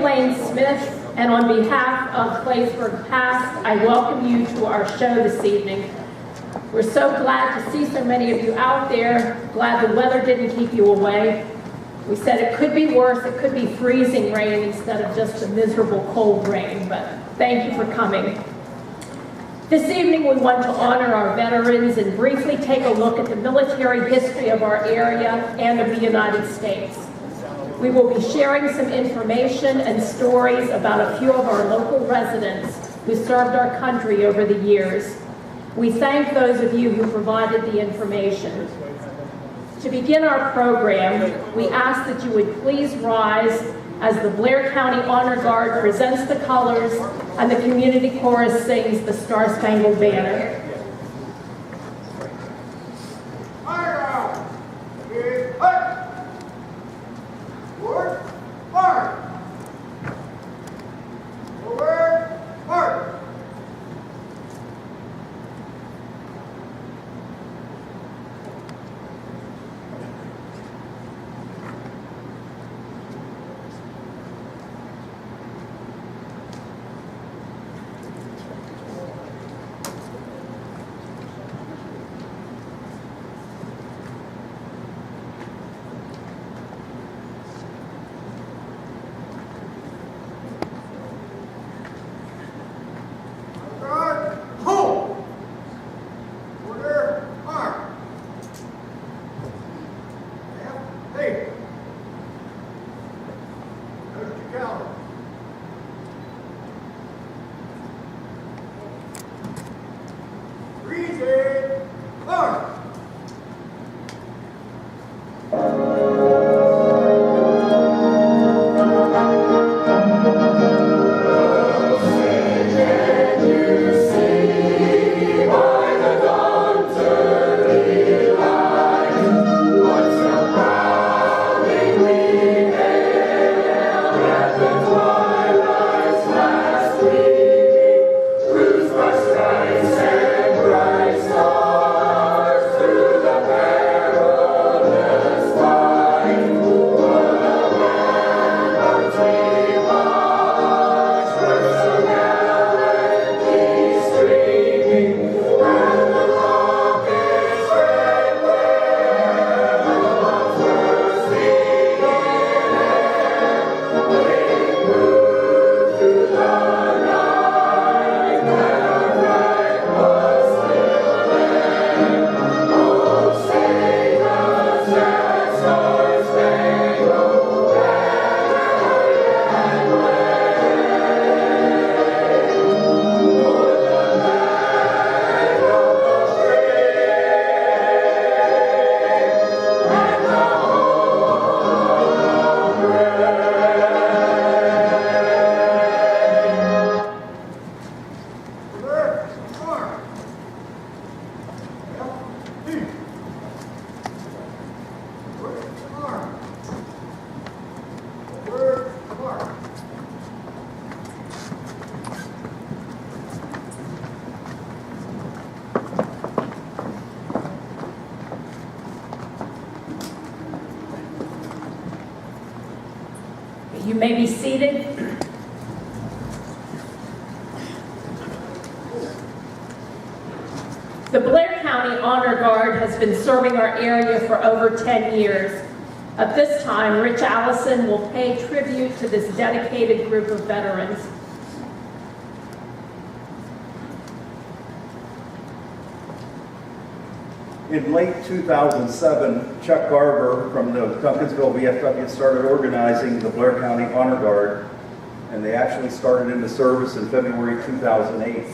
Elaine Smith, and on behalf of Claysburg PAST, I welcome you to our show this evening. We're so glad to see so many of you out there, glad the weather didn't keep you away. We said it could be worse, it could be freezing rain instead of just a miserable cold rain, but thank you for coming. This evening we want to honor our veterans and briefly take a look at the military history of our area and of the United States. We will be sharing some information and stories about a few of our local residents who served our country over the years. We thank those of you who provided the information. To begin our program, we ask that you would please rise as the Blair County Honor Guard presents the colors and the community chorus sings the Star-Spangled Banner. You may be seated. The Blair County Honor Guard has been serving our area for over 10 years. At this time, Rich Allison will pay tribute to this dedicated group of veterans. In late 2007, Chuck Garber from the Duncansville VFW started organizing the Blair County Honor Guard, and they actually started into service in February 2008.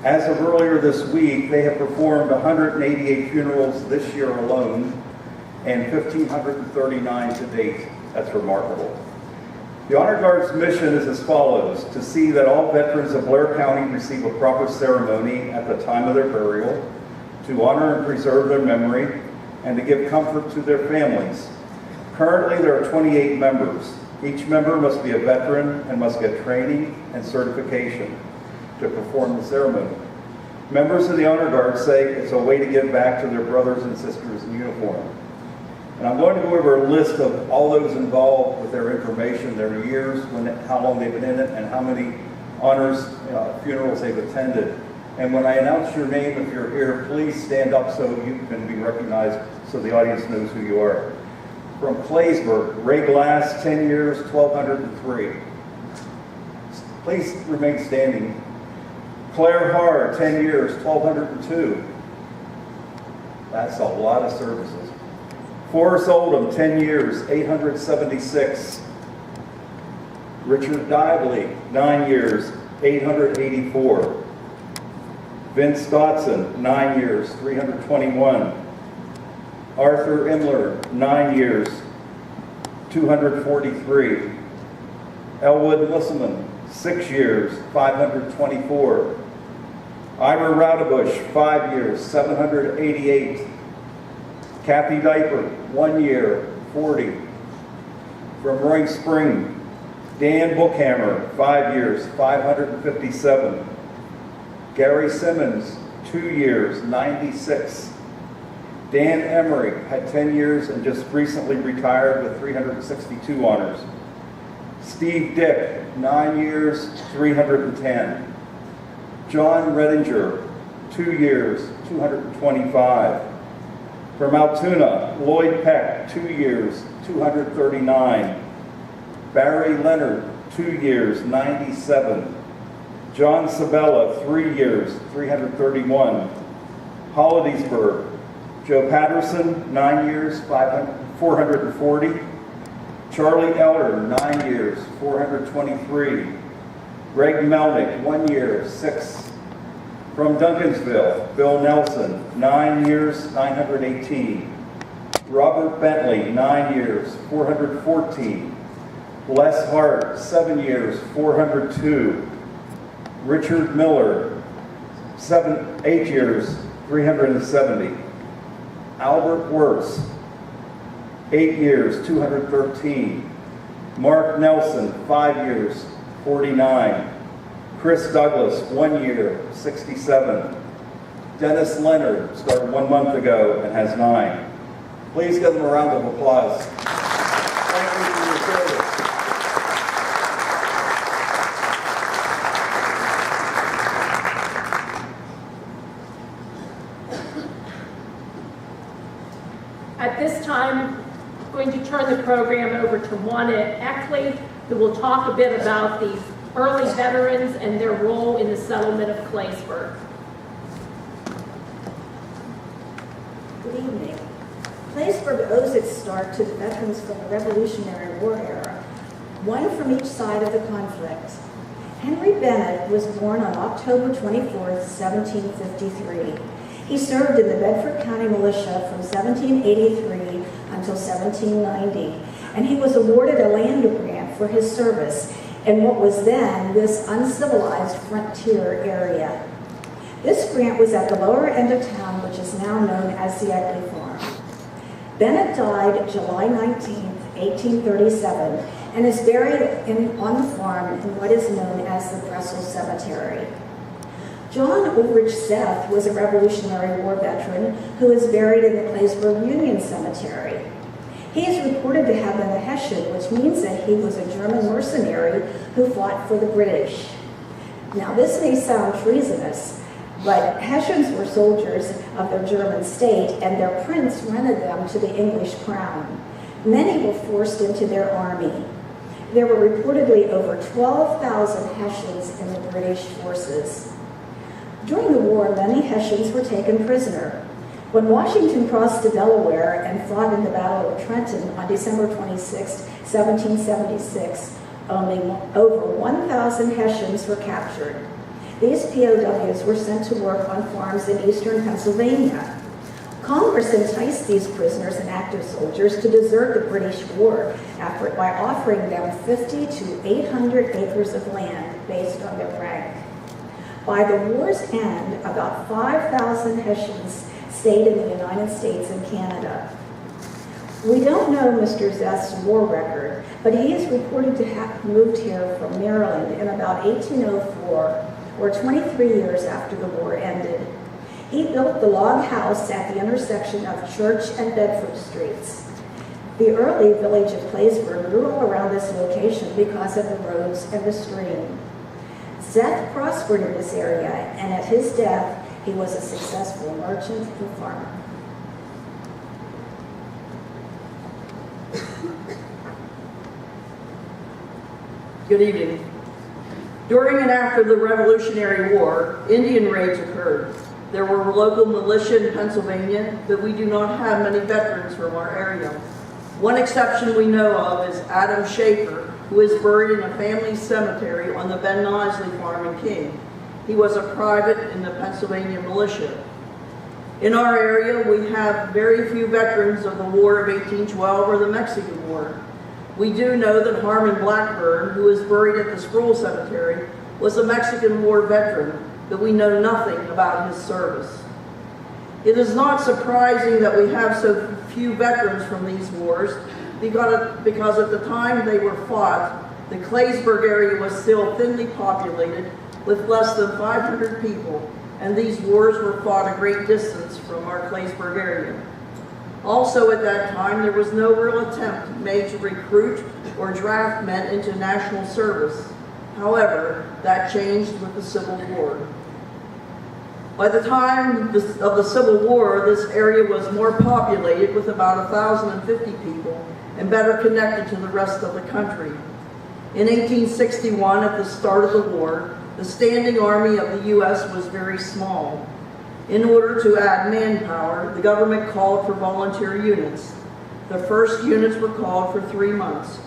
As of earlier this week, they have performed 188 funerals this year alone, and 1,539 to date. That's remarkable. The Honor Guard's mission is as follows: to see that all veterans of Blair County receive a proper ceremony at the time of their burial, to honor and preserve their memory, and to give comfort to their families. Currently, there are 28 members. Each member must be a veteran and must get training and certification to perform the ceremony. Members of the Honor Guard say it's a way to give back to their brothers and sisters in uniform. And I'm going to go over a list of all those involved with their information, their years, how long they've been in it, and how many honors, funerals they've attended. And when I announce your name, if you're here, please stand up so you can be recognized, so the audience knows who you are. From Claysburg, Ray Glass, 10 years, 1,203. Please remain standing. Claire Haar, 10 years, 1,202. That's a lot of services. Forrest Oldham, 10 years, 876. Richard Dively, 9 years, 884. Vince Dotson, 9 years, 321. Arthur Imler, 9 years, 243. Elwood Musselman, 6 years, 524. Ira Raudebush, 5 years, 788. Kathy Diaper, 1 year, 40. From Roaring Spring, Dan Bookhammer, 5 years, 557. Gary Simmons, 2 years, 96. Dan Emery had 10 years and just recently retired with 362 honors. Steve Dick, 9 years, 310. John Redinger, 2 years, 225. From Altoona, Lloyd Peck, 2 years, 239. Barry Leonard, 2 years, 97. John Sabella, 3 years, 331. Hollidaysburg, Joe Patterson, 9 years, 440. Charlie Eller, 9 years, 423. Greg Melnick, 1 year, 6. From Duncansville, Bill Nelson, 9 years, 918. Robert Bentley, 9 years, 414. Les Hart, 7 years, 402. Richard Miller, 8 years, 370. Albert Wirtz, 8 years, 213. Mark Nelson, 5 years, 49. Chris Douglas, 1 year, 67. Dennis Leonard started 1 month ago and has 9. Please give them a round of applause. Thank you for your service. At this time, I'm going to turn the program over to Juana Eckley, who will talk a bit about the early veterans and their role in the settlement of Claysburg. Good evening. Claysburg owes its start to the veterans from the Revolutionary War era, one from each side of the conflict. Henry Bennett was born on October 24th, 1753. He served in the Bedford County Militia from 1783 until 1790, and he was awarded a land grant for his service in what was then this uncivilized frontier area. This grant was at the lower end of town, which is now known as the Eckley Farm. Bennett died July 19, 1837, and is buried on the farm in what is known as the Pressel Cemetery. John Ulrich Seth was a Revolutionary War veteran who is buried in the Claysburg Union Cemetery. He is reported to have been a Hessian, which means that he was a German mercenary who fought for the British. Now, this may sound treasonous, but Hessians were soldiers of their German state, and their prince rented them to the English crown. Many were forced into their army. There were reportedly over 12,000 Hessians in the British forces. During the war, many Hessians were taken prisoner. When Washington crossed to Delaware and fought in the Battle of Trenton on December 26, 1776, only over 1,000 Hessians were captured. These POWs were sent to work on farms in eastern Pennsylvania. Congress enticed these prisoners and active soldiers to desert the British war effort by offering them 50 to 800 acres of land based on their rank. By the war's end, about 5,000 Hessians stayed in the United States and Canada. We don't know Mr. Zeth's war record, but he is reported to have moved here from Maryland in about 1804, or 23 years after the war ended. He built the log house at the intersection of Church and Bedford Streets. The early village of Claysburg grew all around this location because of the roads and the stream. Seth prospered in this area, and at his death, he was a successful merchant and farmer. Good evening. During and after the Revolutionary War, Indian raids occurred. There were local militia in Pennsylvania, but we do not have many veterans from our area. One exception we know of is Adam Schaefer, who is buried in a family cemetery on the Ben Nisley farm in King. He was a private in the Pennsylvania militia. In our area, we have very few veterans of the War of 1812 or the Mexican War. We do know that Harmon Blackburn, who is buried at the Sproul Cemetery, was a Mexican War veteran, but we know nothing about his service. It is not surprising that we have so few veterans from these wars, because at the time they were fought, the Claysburg area was still thinly populated with less than 500 people, and these wars were fought a great distance from our Claysburg area. Also at that time, there was no real attempt made to recruit or draft men into national service. However, that changed with the Civil War. By the time of the Civil War, this area was more populated with about 1,050 people and better connected to the rest of the country. In 1861, at the start of the war, the standing army of the U.S. was very small. In order to add manpower, the government called for volunteer units. The first units were called for 3 months.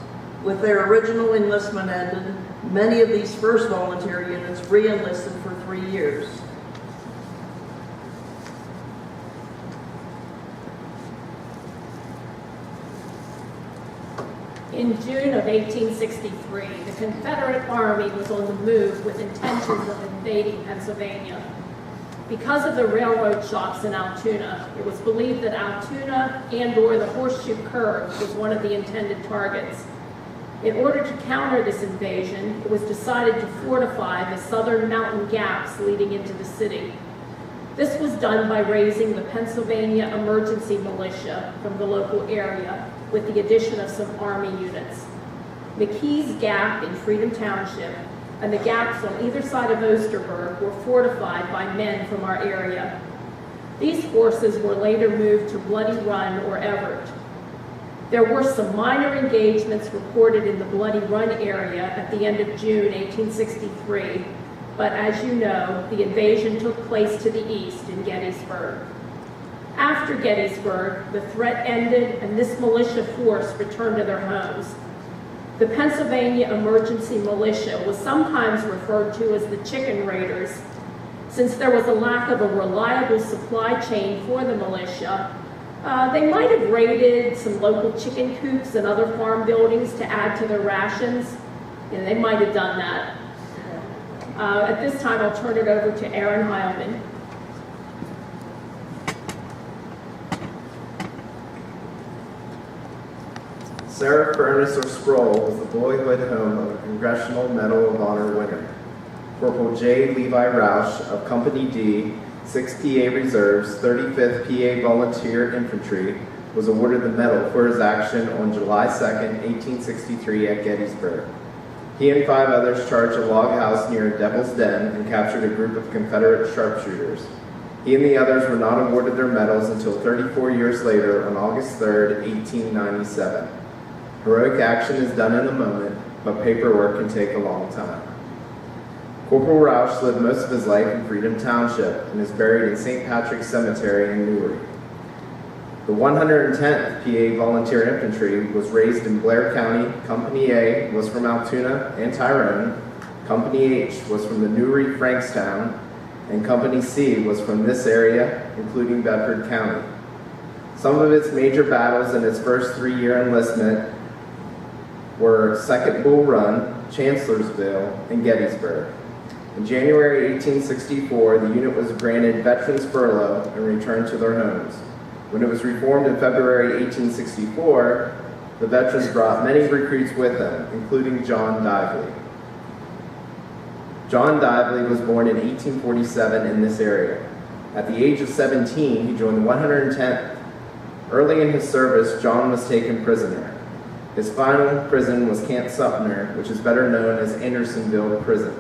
With their original enlistment ended, many of these first volunteer units re-enlisted for 3 years. In June of 1863, the Confederate Army was on the move with intentions of invading Pennsylvania. Because of the railroad shops in Altoona, it was believed that Altoona and/or the Horseshoe Curve was one of the intended targets. In order to counter this invasion, it was decided to fortify the southern mountain gaps leading into the city. This was done by raising the Pennsylvania Emergency Militia from the local area with the addition of some Army units. McKee's Gap in Freedom Township and the gaps on either side of Osterburg were fortified by men from our area. These forces were later moved to Bloody Run or Everett. There were some minor engagements reported in the Bloody Run area at the end of June 1863, but as you know, the invasion took place to the east in Gettysburg. After Gettysburg, the threat ended and this militia force returned to their homes. The Pennsylvania Emergency Militia was sometimes referred to as the Chicken Raiders. Since there was a lack of a reliable supply chain for the militia, they might have raided some local chicken coops and other farm buildings to add to their rations. Yeah, they might have done that. At this time, I'll turn it over to Aaron Heilman. Sarah Furness or Sproul was the boyhood home of a Congressional Medal of Honor winner. Corporal J. Levi Roush of Company D, 6 PA Reserves, 35th PA Volunteer Infantry, was awarded the medal for his action on July 2, 1863 at Gettysburg. He and 5 others charged a log house near Devil's Den and captured a group of Confederate sharpshooters. He and the others were not awarded their medals until 34 years later on August 3, 1897. Heroic action is done in a moment, but paperwork can take a long time. Corporal Roush lived most of his life in Freedom Township and is buried in St. Patrick's Cemetery in Newry. The 110th PA Volunteer Infantry was raised in Blair County. Company A was from Altoona and Tyrone. Company H was from the Newry Frankstown, and Company C was from this area, including Bedford County. Some of its major battles in its first 3-year enlistment were Second Bull Run, Chancellorsville, and Gettysburg. In January 1864, the unit was granted veterans furlough and returned to their homes. When it was reformed in February 1864, the veterans brought many recruits with them, including John Dively. John Dively was born in 1847 in this area. At the age of 17, he joined the 110th Early in his service, John was taken prisoner. His final prison was Camp Sumter, which is better known as Andersonville Prison.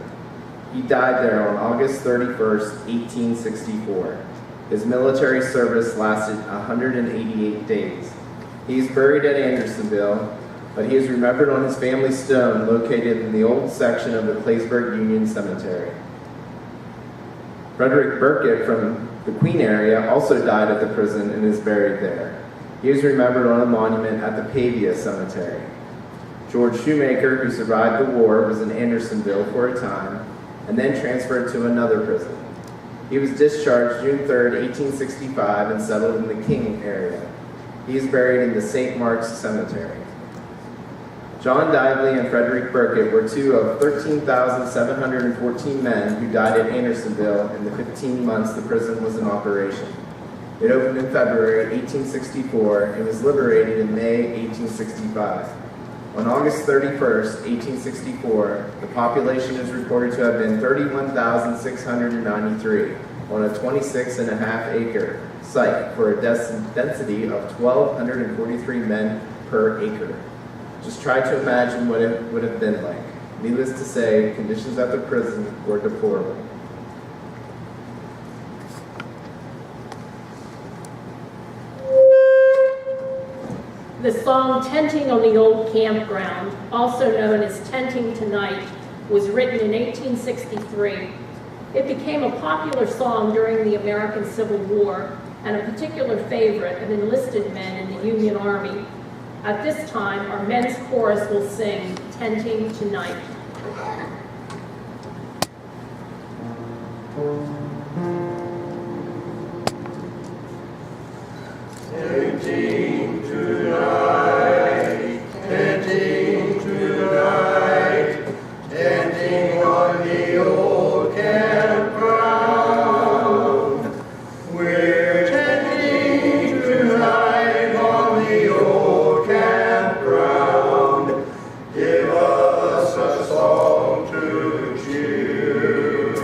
He died there on August 31st, 1864. His military service lasted 188 days. He is buried at Andersonville, but he is remembered on his family stone located in the old section of the Claysburg Union Cemetery. Frederick Burkett from the Queen area also died at the prison and is buried there. He is remembered on a monument at the Pavia Cemetery. George Shoemaker, who survived the war, was in Andersonville for a time and then transferred to another prison. He was discharged June 3rd, 1865 and settled in the King area. He is buried in the St. Mark's Cemetery. John Dively and Frederick Burkett were two of 13,714 men who died at Andersonville in the 15 months the prison was in operation. It opened in February 1864 and was liberated in May 1865. On August 31st, 1864, the population is reported to have been 31,693 on a 26.5-acre site for a density of 1,243 men per acre. Just try to imagine what it would have been like. Needless to say, conditions at the prison were deplorable. The song "Tenting on the Old Campground," also known as "Tenting Tonight," was written in 1863. It became a popular song during the American Civil War and a particular favorite of enlisted men in the Union Army. At this time, our men's chorus will sing "Tenting Tonight." Tenting tonight, tenting tonight, tenting on the old campground. We're tenting tonight on the old campground. Give us a song to cheer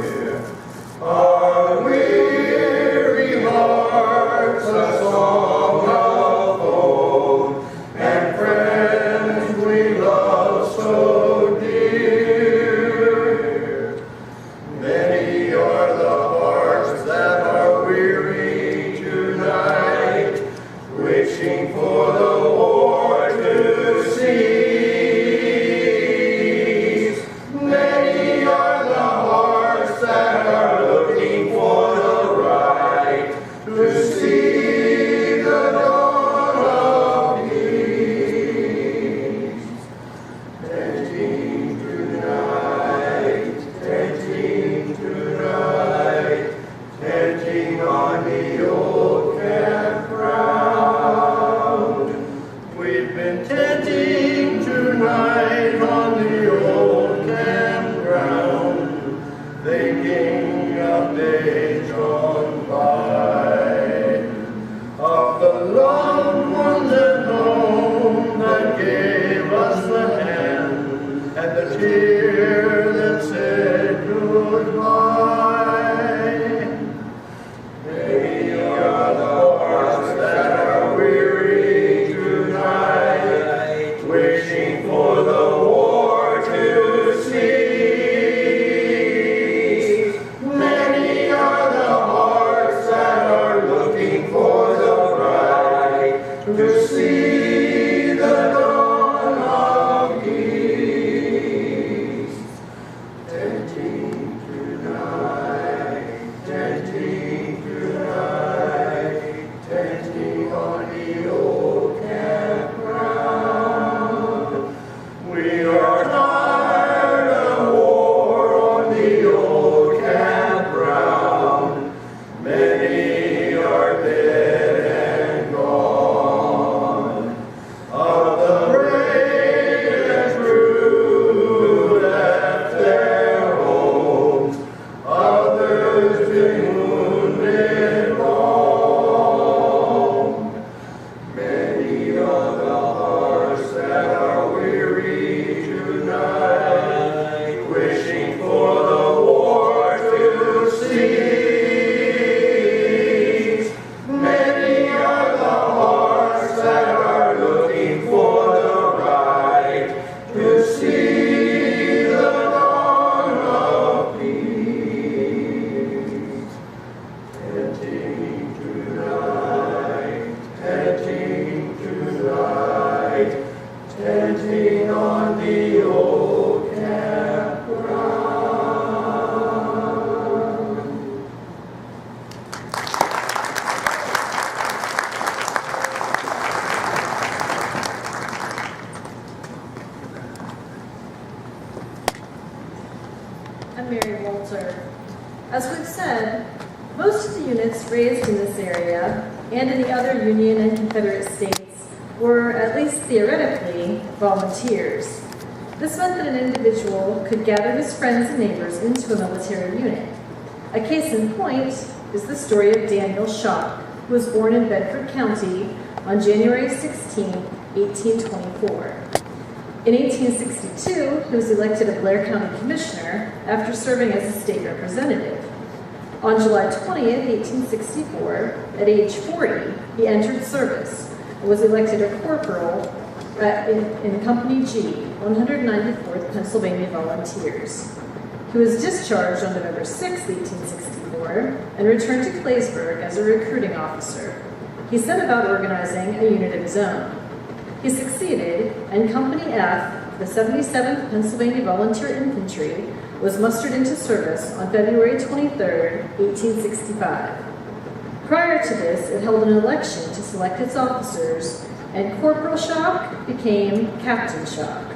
our weary hearts, a song of hope and friends we love so dear. Many are the hearts that are weary tonight, wishing for the war to cease. Many are the hearts that are looking for the right to see the dawn of peace. Tenting tonight, tenting tonight, tenting on the old campground. We've been tenting tonight on the old campground, thinking of days gone by, of the loved ones at home that gave us the hand and the tear that said goodbye. Many are the hearts that are weary tonight, wishing for the war to cease. Many are the hearts that are looking for the right to see the dawn of peace. Tenting tonight, tenting tonight, tenting on the old campground. We are tired of war on the old campground. Many are dead and gone. and in the other Union and Confederate states were, at least theoretically, volunteers. This meant that an individual could gather his friends and neighbors into a military unit. A case in point is the story of Daniel Schock, who was born in Bedford County on January 16, 1824. In 1862, he was elected a Blair County Commissioner after serving as a state representative. On July 20th, 1864, at age 40, he entered service and was elected a corporal in Company G, 194th Pennsylvania Volunteers. He was discharged on November 6, 1864, and returned to Claysburg as a recruiting officer. He set about organizing a unit of his own. He succeeded, and Company F, the 77th Pennsylvania Volunteer Infantry, was mustered into service on February 23, 1865. Prior to this, it held an election to select its officers, and Corporal Schock became Captain Schock.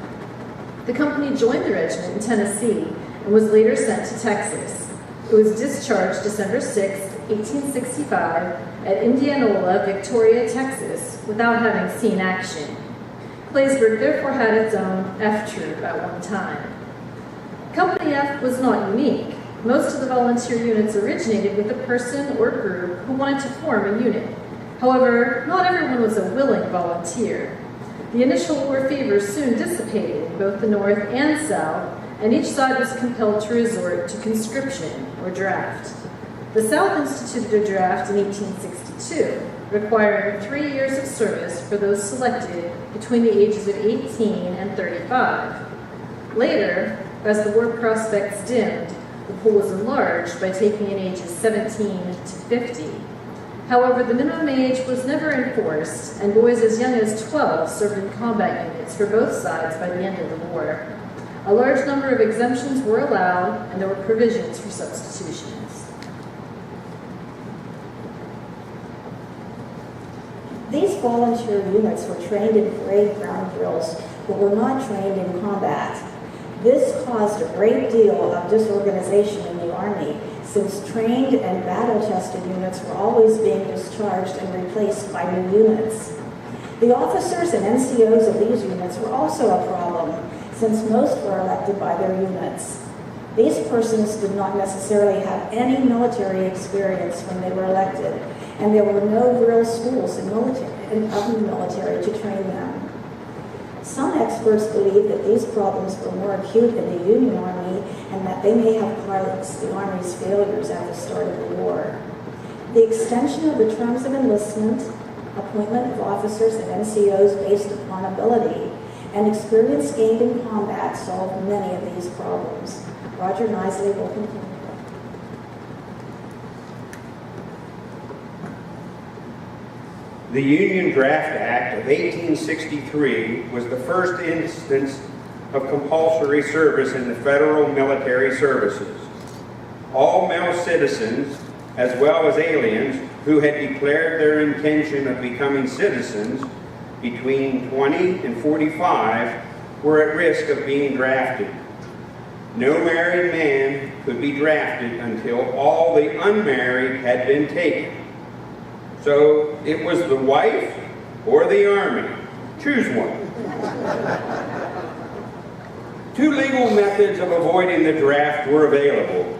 The company joined the regiment in Tennessee and was later sent to Texas. It was discharged December 6, 1865, at Indianola, Victoria, Texas, without having seen action. Claysburg therefore had its own F Troop at one time. Company F was not unique. Most of the volunteer units originated with a person or group who wanted to form a unit. However, not everyone was a willing volunteer. The initial war fever soon dissipated in both the North and South, and each side was compelled to resort to conscription or draft. The South instituted a draft in 1862, requiring 3 years of service for those selected between the ages of 18 and 35. Later, as the war prospects dimmed, the pool was enlarged by taking in ages 17 to 50. However, the minimum age was never enforced, and boys as young as 12 served in combat units for both sides by the end of the war. A large number of exemptions were allowed, and there were provisions for substitutions. These volunteer units were trained in parade ground drills, but were not trained in combat. This caused a great deal of disorganization in the Army, since trained and battle-tested units were always being discharged and replaced by new units. The officers and NCOs of these units were also a problem, since most were elected by their units. These persons did not necessarily have any military experience when they were elected, and there were no real schools of the military to train them. Some experts believe that these problems were more acute in the Union Army and that they may have caused the Army's failures at the start of the war. The extension of the terms of enlistment, appointment of officers and NCOs based upon ability, and experience gained in combat solved many of these problems. Roger Nisley will continue. The Union Draft Act of 1863 was the first instance of compulsory service in the federal military services. All male citizens, as well as aliens who had declared their intention of becoming citizens between 20 and 45, were at risk of being drafted. No married man could be drafted until all the unmarried had been taken. So it was the wife or the Army. Choose one. Two legal methods of avoiding the draft were available.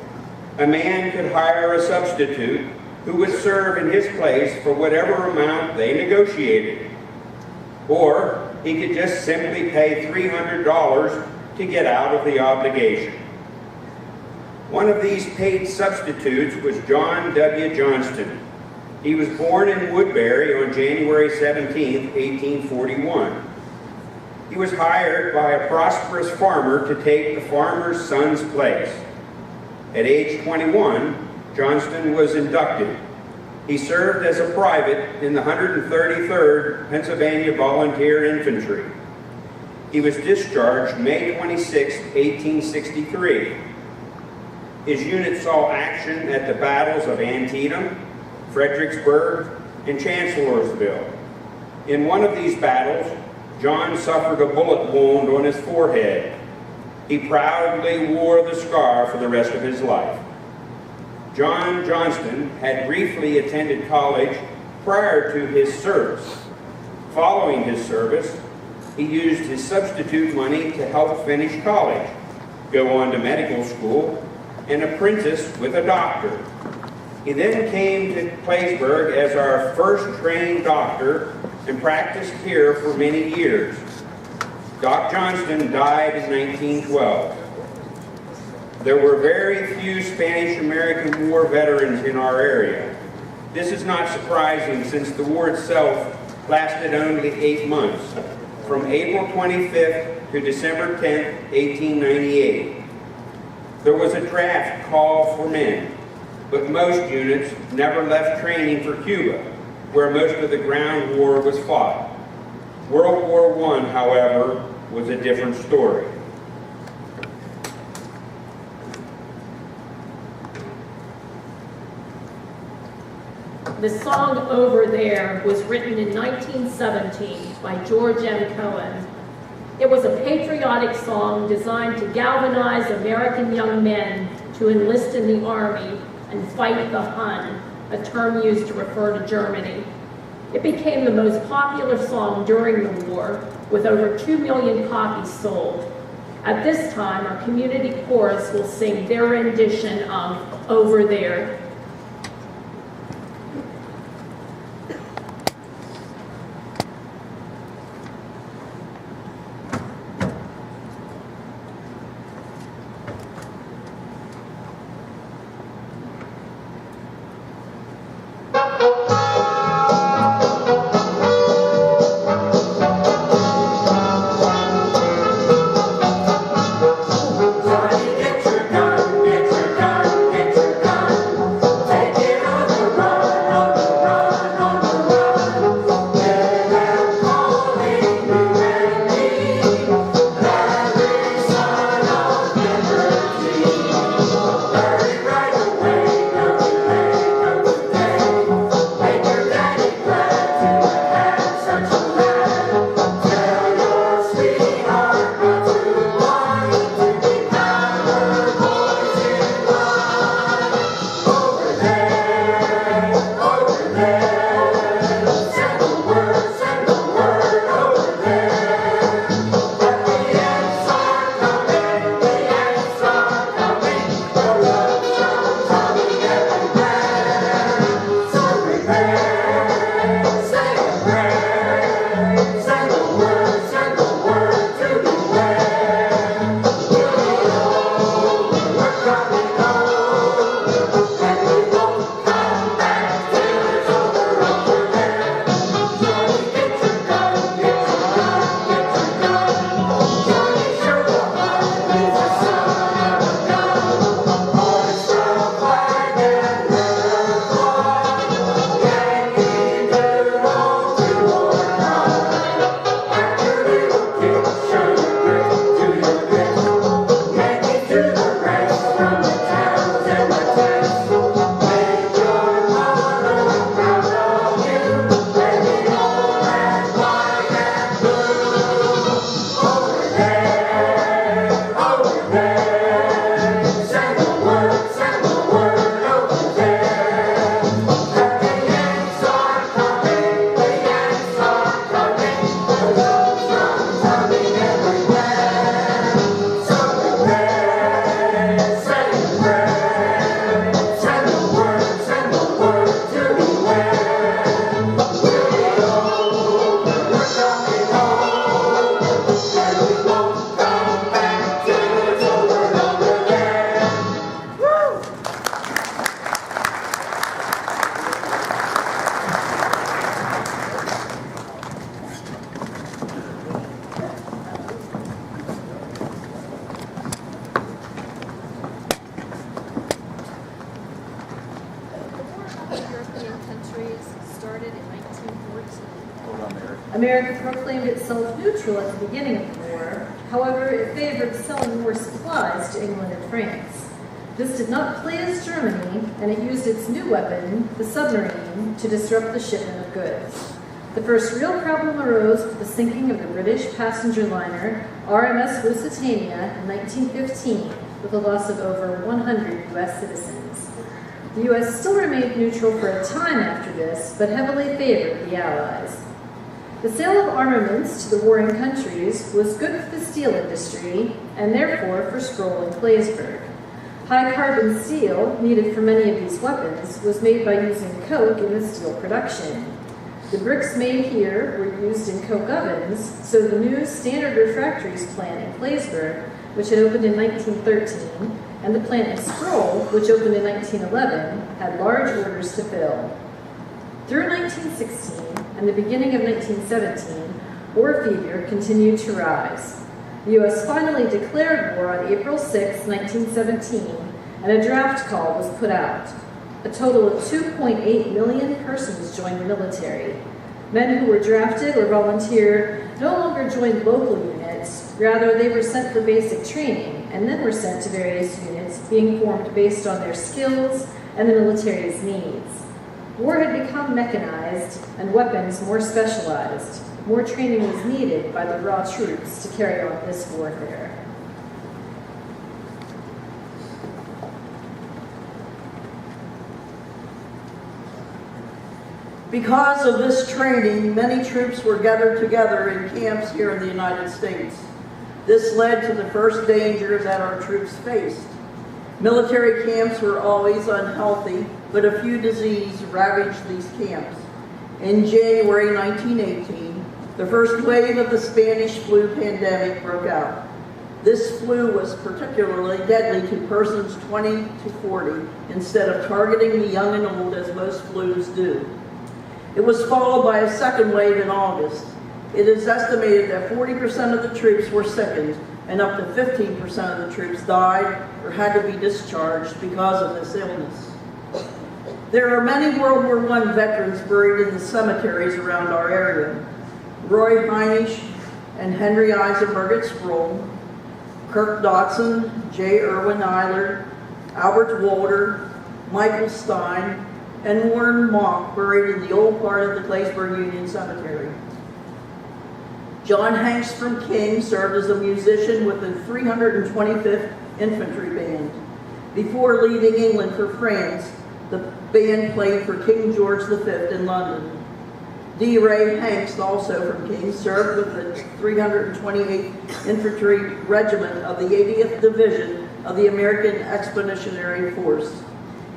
A man could hire a substitute who would serve in his place for whatever amount they negotiated. Or he could just simply pay $300 to get out of the obligation. One of these paid substitutes was John W. Johnston. He was born in Woodbury on January 17, 1841. He was hired by a prosperous farmer to take the farmer's son's place. At age 21, Johnston was inducted. He served as a private in the 133rd Pennsylvania Volunteer Infantry. He was discharged May 26, 1863. His unit saw action at the battles of Antietam, Fredericksburg, and Chancellorsville. In one of these battles, John suffered a bullet wound on his forehead. He proudly wore the scar for the rest of his life. John Johnston had briefly attended college prior to his service. Following his service, he used his substitute money to help finish college, go on to medical school, and apprentice with a doctor. He then came to Claysburg as our first trained doctor and practiced here for many years. Doc Johnston died in 1912. There were very few Spanish-American War veterans in our area. This is not surprising since the war itself lasted only 8 months, from April 25th to December 10th, 1898. There was a draft call for men, but most units never left training for Cuba, where most of the ground war was fought. World War I, however, was a different story. The song Over There was written in 1917 by George M. Cohen. It was a patriotic song designed to galvanize American young men to enlist in the Army and fight the Hun, a term used to refer to Germany. It became the most popular song during the war, with over 2 million copies sold. At this time, our community chorus will sing their rendition of Over There. America proclaimed itself neutral at the beginning of the war. However, it favored selling more supplies to England and France. This did not please Germany, and it used its new weapon, the submarine, to disrupt the shipment of goods. The first real problem arose with the sinking of the British passenger liner RMS Lusitania in 1915, with the loss of over 100 U.S. citizens. The U.S. still remained neutral for a time after this, but heavily favored the Allies. The sale of armaments to the warring countries was good for the steel industry, and therefore for Sproul and Claysburg. High-carbon steel, needed for many of these weapons, was made by using coke in the steel production. The bricks made here were used in coke ovens, so the new Standard Refractories plant in Claysburg, which had opened in 1913, and the plant in Sproul, which opened in 1911, had large orders to fill. Through 1916 and the beginning of 1917, war fever continued to rise. The U.S. finally declared war on April 6, 1917, and a draft call was put out. A total of 2.8 million persons joined the military. Men who were drafted or volunteered no longer joined local units, rather they were sent for basic training and then were sent to various units being formed based on their skills and the military's needs. War had become mechanized and weapons more specialized. More training was needed by the raw troops to carry on this warfare. Because of this training, many troops were gathered together in camps here in the United States. This led to the first danger that our troops faced. Military camps were always unhealthy, but a few diseases ravaged these camps. In January 1918, the first wave of the Spanish flu pandemic broke out. This flu was particularly deadly to persons 20 to 40, instead of targeting the young and old as most flus do. It was followed by a second wave in August. It is estimated that 40% of the troops were sickened, and up to 15% of the troops died or had to be discharged because of this illness. There are many World War I veterans buried in the cemeteries around our area. Roy Heinisch and Henry Eisenberg at Sproul, Kirk Dotson, J. Irwin Eilert, Albert Walter, Michael Stein, and Warren Mock buried in the old part of the Claysburg Union Cemetery. John Hanks from King served as a musician with the 325th Infantry Band. Before leaving England for France, the band played for King George V in London. D. Ray Hanks, also from King, served with the 328th Infantry Regiment of the 80th Division of the American Expeditionary Force.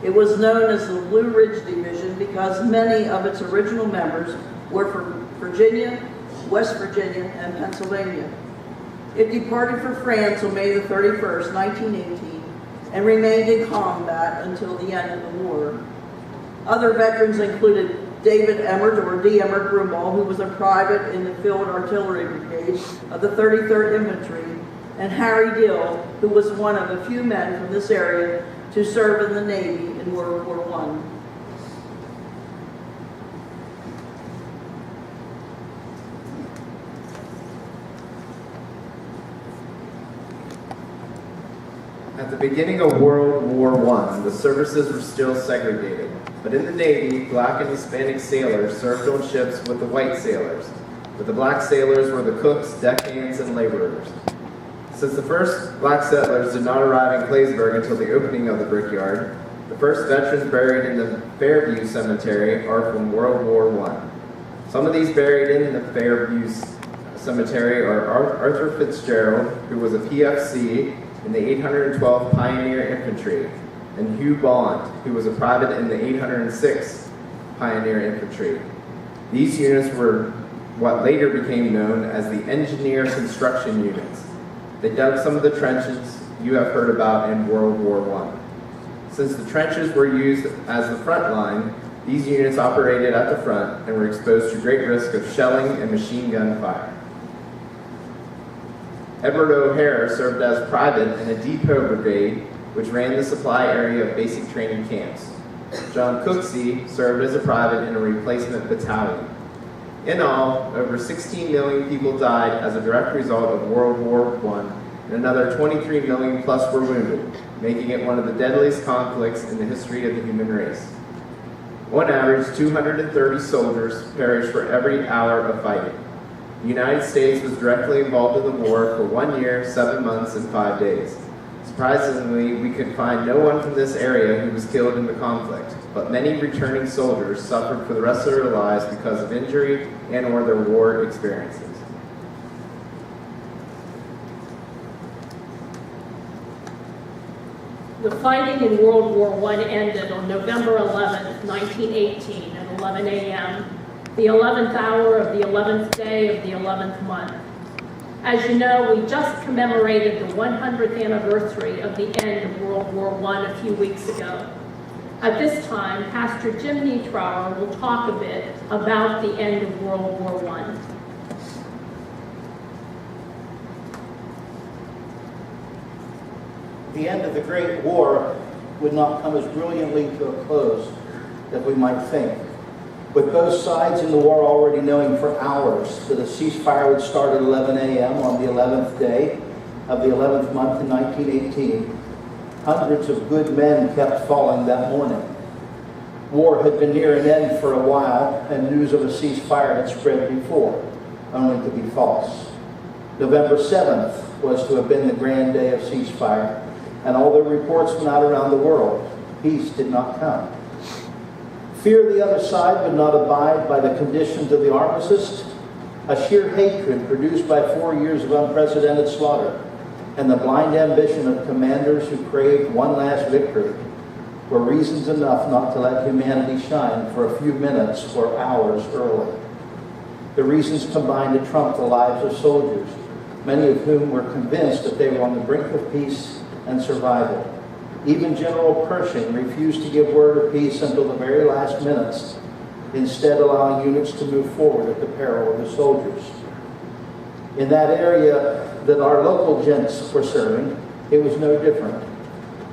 It was known as the Blue Ridge Division because many of its original members were from Virginia, West Virginia, and Pennsylvania. It departed for France on May the 31st, 1918, and remained in combat until the end of the war. Other veterans included David Emmert, or D. Emmert Broomall, who was a private in the Field Artillery Brigade of the 33rd Infantry, and Harry Dill, who was one of a few men from this area to serve in the Navy in World War I. At the beginning of World War I, the services were still segregated, but in the Navy, black and Hispanic sailors served on ships with the white sailors, but the black sailors were the cooks, deckhands, and laborers. Since the first black settlers did not arrive in Claysburg until the opening of the brickyard, the first veterans buried in the Fairview Cemetery are from World War I. Some of these buried in the Fairview Cemetery are Arthur Fitzgerald, who was a PFC in the 812th Pioneer Infantry, and Hugh Bond, who was a private in the 806th Pioneer Infantry. These units were what later became known as the Engineer Construction Units. They dug some of the trenches you have heard about in World War I. Since the trenches were used as the front line, these units operated at the front and were exposed to great risk of shelling and machine gun fire. Edward O'Hare served as private in a depot brigade, which ran the supply area of basic training camps. John Cooksey served as a private in a replacement battalion. In all, over 16 million people died as a direct result of World War I, and another 23 million plus were wounded, making it one of the deadliest conflicts in the history of the human race. On average, 230 soldiers perished for every hour of fighting. The United States was directly involved in the war for 1 year, 7 months, and 5 days. Surprisingly, we could find no one from this area who was killed in the conflict, but many returning soldiers suffered for the rest of their lives because of injury and or their war experiences. The fighting in World War I ended on November 11, 1918 at 11 a.m., the 11th hour of the 11th day of the 11th month. As you know, we just commemorated the 100th anniversary of the end of World War I a few weeks ago. At this time, Pastor Jim Nietrauer will talk a bit about the end of World War I. The end of the Great War would not come as brilliantly to a close as we might think. With both sides in the war already knowing for hours that a ceasefire would start at 11 a.m. on the 11th day of the 11th month in 1918, hundreds of good men kept falling that morning. War had been near an end for a while, and news of a ceasefire had spread before, only to be false. November 7th was to have been the grand day of ceasefire, and although reports went out around the world, peace did not come. Fear the other side would not abide by the conditions of the armistice, a sheer hatred produced by 4 years of unprecedented slaughter, and the blind ambition of commanders who craved one last victory were reasons enough not to let humanity shine for a few minutes or hours early. The reasons combined to trump the lives of soldiers, many of whom were convinced that they were on the brink of peace and survival. Even General Pershing refused to give word of peace until the very last minutes, instead allowing units to move forward at the peril of the soldiers. In that area that our local gents were serving, it was no different.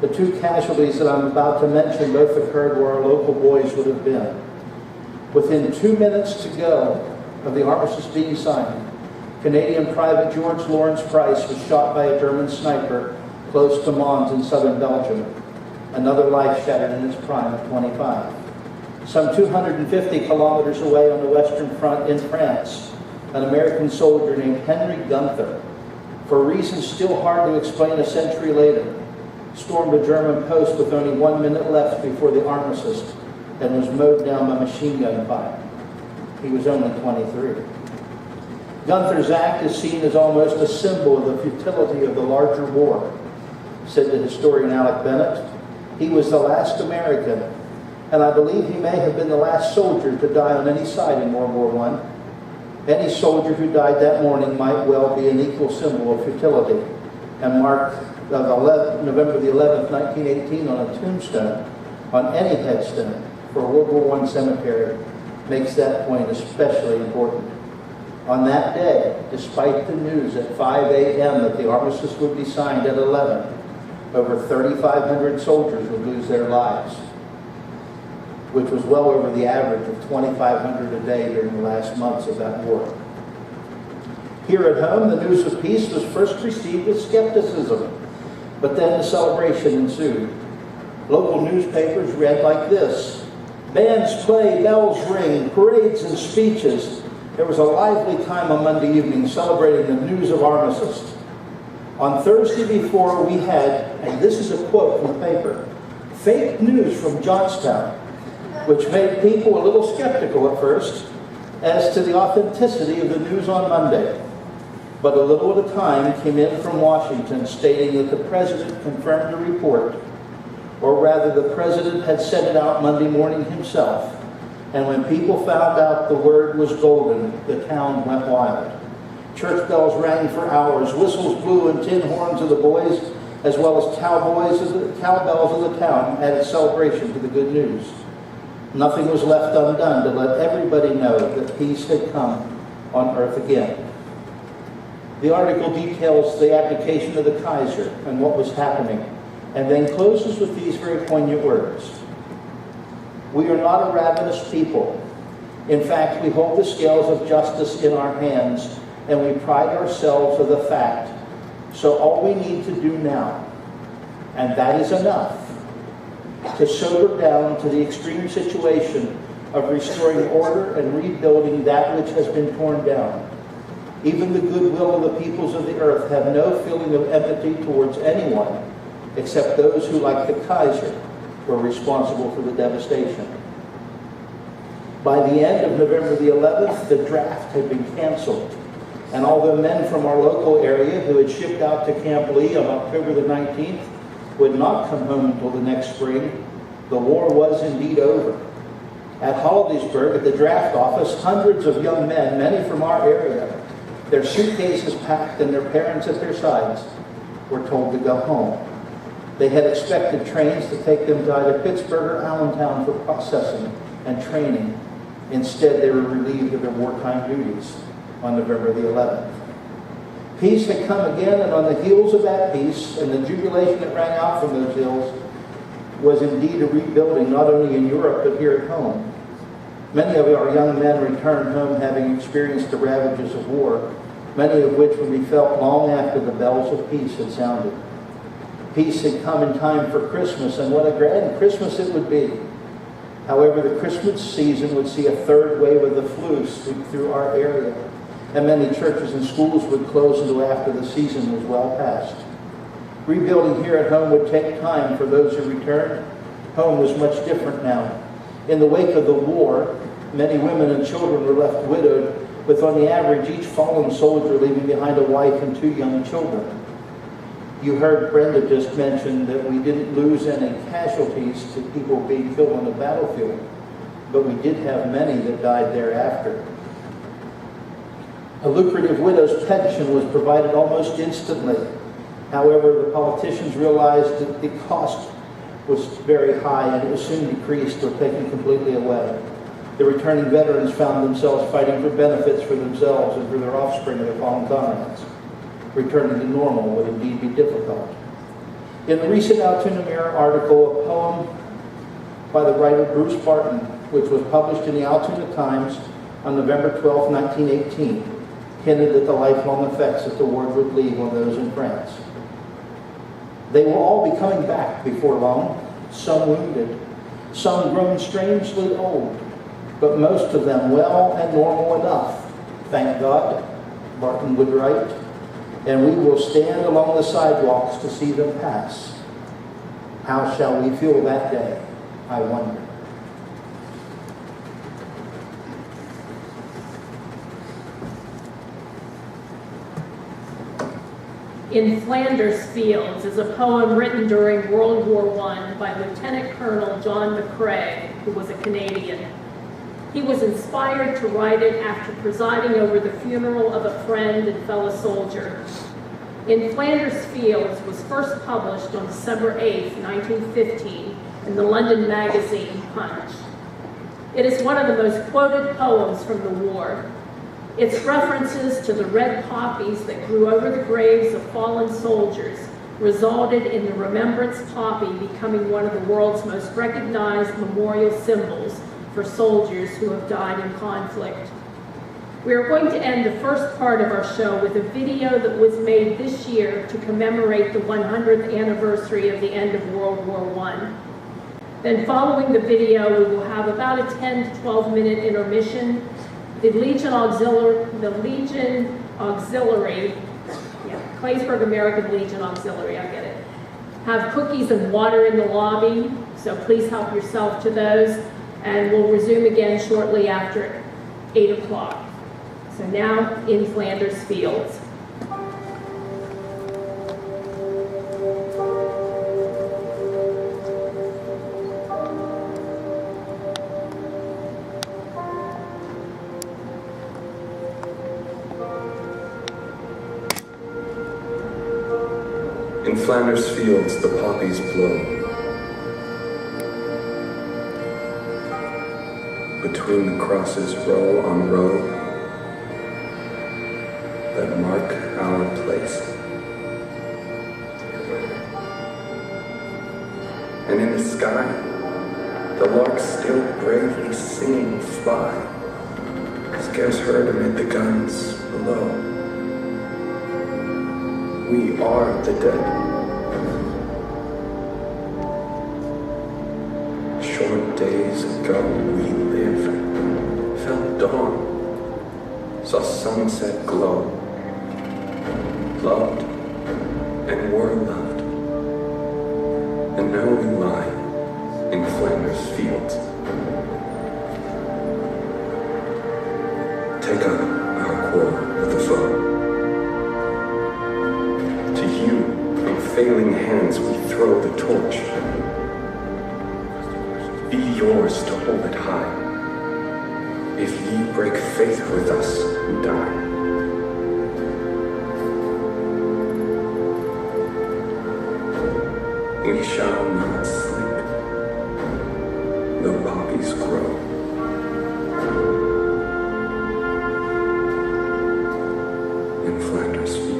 The two casualties that I'm about to mention both occurred where our local boys would have been. Within 2 minutes to go of the armistice being signed, Canadian Private George Lawrence Price was shot by a German sniper close to Mons in southern Belgium. Another life shattered in its prime at 25. Some 250 kilometers away on the Western Front in France, an American soldier named Henry Gunther, for reasons still hard to explain a century later, stormed a German post with only 1 minute left before the armistice and was mowed down by machine gun fire. He was only 23. Gunther's act is seen as almost a symbol of the futility of the larger war, said the historian Alec Bennett. He was the last American, and I believe he may have been the last soldier to die on any side in World War I. Any soldier who died that morning might well be an equal symbol of futility, and mark November the 11th, 1918 on a tombstone, on any headstone for a World War I cemetery, makes that point especially important. On that day, despite the news at 5 a.m. that the armistice would be signed at 11, over 3,500 soldiers would lose their lives, which was well over the average of 2,500 a day during the last months of that war. Here at home, the news of peace was first received with skepticism, but then the celebration ensued. Local newspapers read like this: bands play, bells ring, parades and speeches. There was a lively time on Monday evening celebrating the news of armistice. On Thursday before, we had, and this is a quote from the paper, fake news from Johnstown, which made people a little skeptical at first as to the authenticity of the news on Monday. But a little at a time came in from Washington stating that the president confirmed the report, or rather the president had sent it out Monday morning himself. And when people found out the word was golden, the town went wild. Church bells rang for hours, whistles blew, and tin horns of the boys, as well as cowbells of the town, added celebration to the good news. Nothing was left undone to let everybody know that peace had come on earth again. The article details the abdication of the Kaiser and what was happening, and then closes with these very poignant words. We are not a ravenous people. In fact, we hold the scales of justice in our hands, and we pride ourselves of the fact. So all we need to do now, and that is enough, to sober down to the extreme situation of restoring order and rebuilding that which has been torn down. Even the goodwill of the peoples of the earth have no feeling of empathy towards anyone except those who, like the Kaiser, were responsible for the devastation. By the end of November the 11th, the draft had been canceled. And although men from our local area who had shipped out to Camp Lee on October the 19th would not come home until the next spring, the war was indeed over. At Hollidaysburg, at the draft office, hundreds of young men, many from our area, their suitcases packed and their parents at their sides, were told to go home. They had expected trains to take them to either Pittsburgh or Allentown for processing and training. Instead, they were relieved of their wartime duties on November the 11th. Peace had come again, and on the heels of that peace and the jubilation that rang out from those hills was indeed a rebuilding, not only in Europe but here at home. Many of our young men returned home having experienced the ravages of war, many of which would be felt long after the bells of peace had sounded. Peace had come in time for Christmas, and what a grand Christmas it would be. However, the Christmas season would see a third wave of the flu sweep through our area, and many churches and schools would close until after the season was well past. Rebuilding here at home would take time for those who returned. Home was much different now. In the wake of the war, many women and children were left widowed, with on the average each fallen soldier leaving behind a wife and 2 young children. You heard Brenda just mention that we didn't lose any casualties to people being killed on the battlefield, but we did have many that died thereafter. A lucrative widow's pension was provided almost instantly. However, the politicians realized that the cost was very high and it was soon decreased or taken completely away. The returning veterans found themselves fighting for benefits for themselves and for their offspring and their fallen comrades. Returning to normal would indeed be difficult. In the recent Altoona Mirror article, a poem by the writer Bruce Barton, which was published in the Altoona Times on November 12, 1918, hinted at the lifelong effects that the war would leave on those in France. They will all be coming back before long, some wounded, some grown strangely old, but most of them well and normal enough, thank God, Barton would write, and we will stand along the sidewalks to see them pass. How shall we feel that day, I wonder? In Flanders Fields is a poem written during World War I by Lieutenant Colonel John McCrae, who was a Canadian. He was inspired to write it after presiding over the funeral of a friend and fellow soldier. In Flanders Fields was first published on December 8, 1915, in the London magazine Punch. It is one of the most quoted poems from the war. Its references to the red poppies that grew over the graves of fallen soldiers resulted in the remembrance poppy becoming one of the world's most recognized memorial symbols for soldiers who have died in conflict. We are going to end the first part of our show with a video that was made this year to commemorate the 100th anniversary of the end of World War I. Then following the video, we will have about a 10 to 12 minute intermission. The Legion Auxiliary, Claysburg American Legion Auxiliary, I get it, have cookies and water in the lobby, so please help yourself to those, and we'll resume again shortly after 8 o'clock. So now in Flanders Fields. In Flanders Fields, the poppies blow. Between the crosses, row on row, that mark our place. And in the sky, the larks still bravely singing fly, scarce heard amid the guns below. We are the dead. Short days ago we lived, felt dawn, saw sunset glow, loved and were loved. And now we lie in Flanders fields. Take up our quarrel with the foe. To you, in failing hands, we throw the torch. Be yours to hold it high. If ye break faith with us, we die. We shall not sleep, though poppies grow. In Flanders field.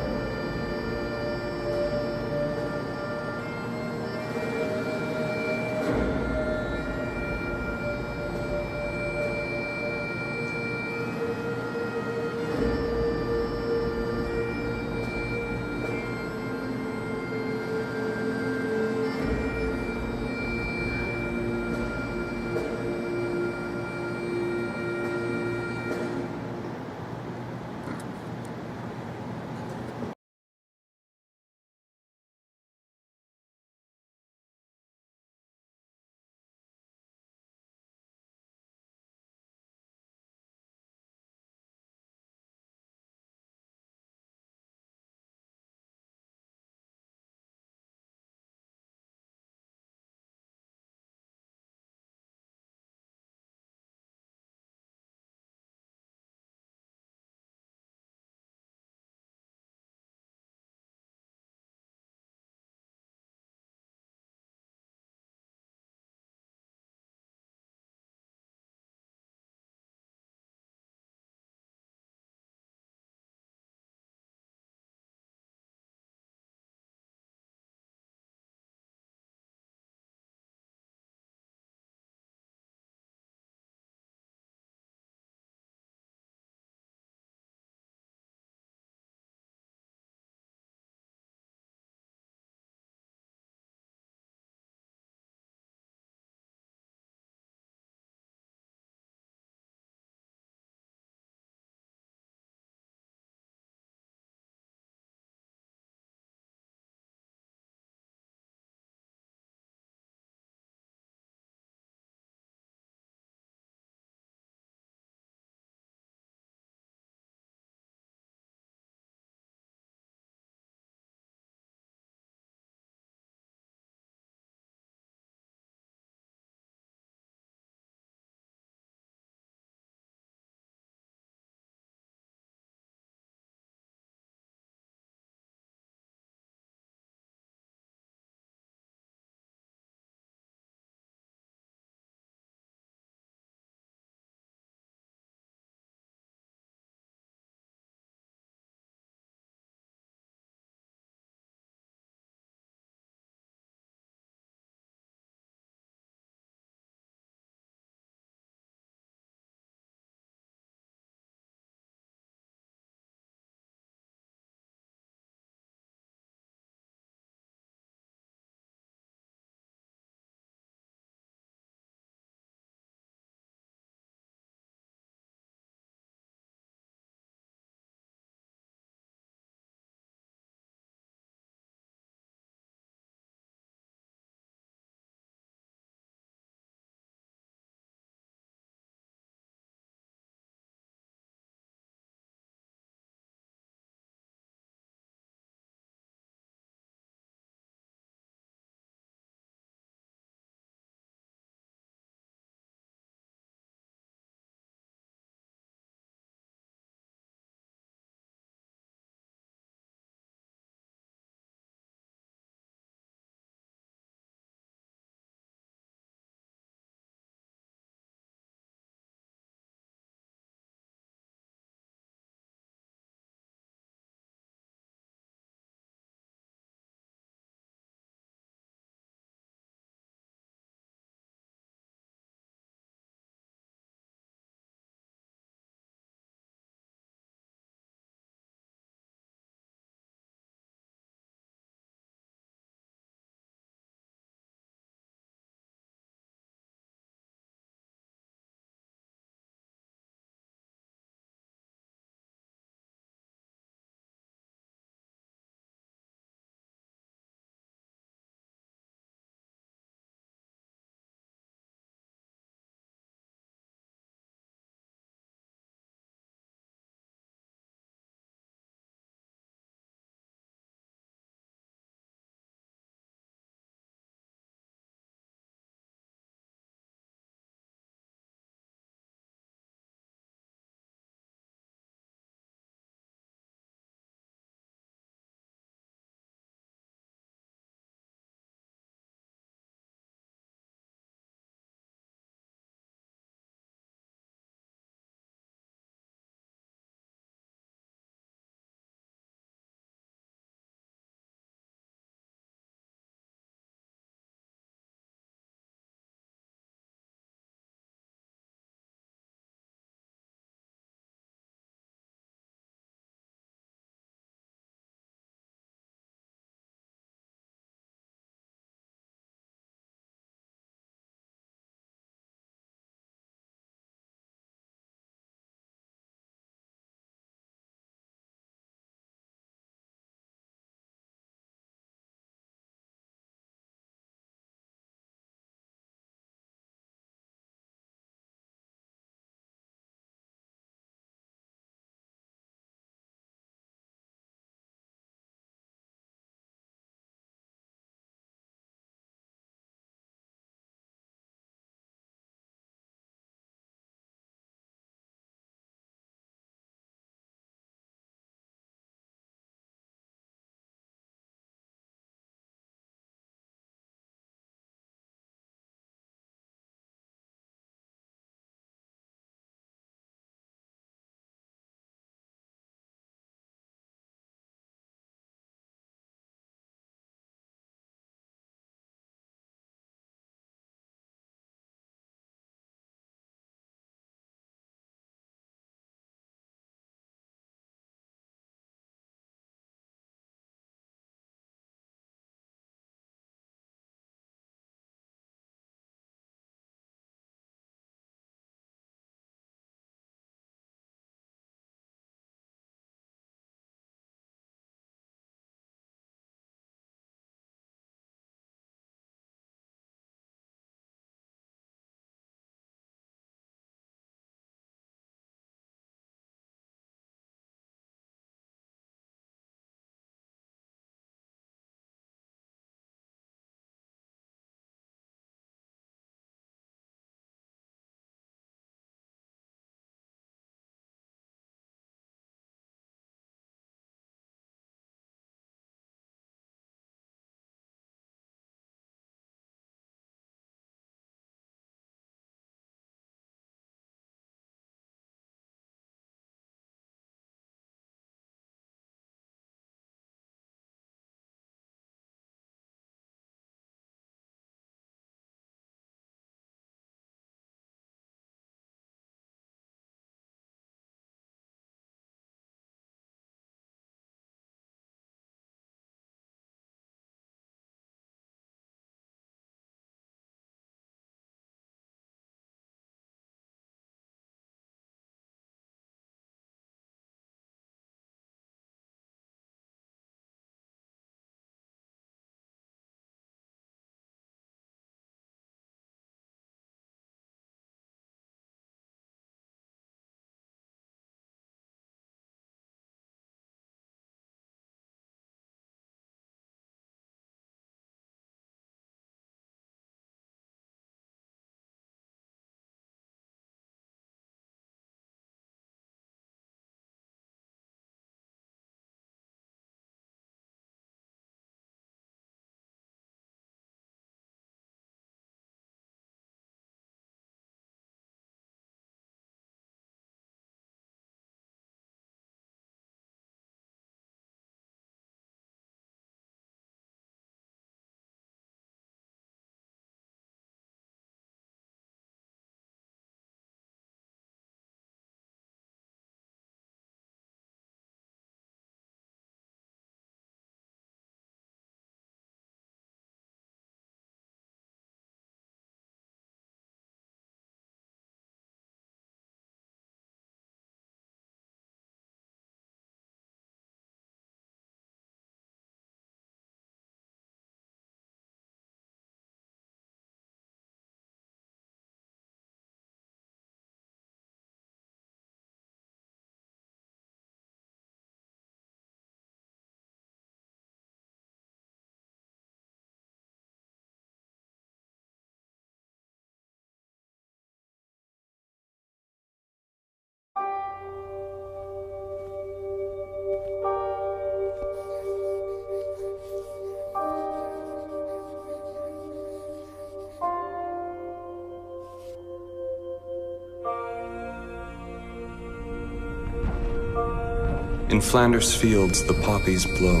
In Flanders fields the poppies blow.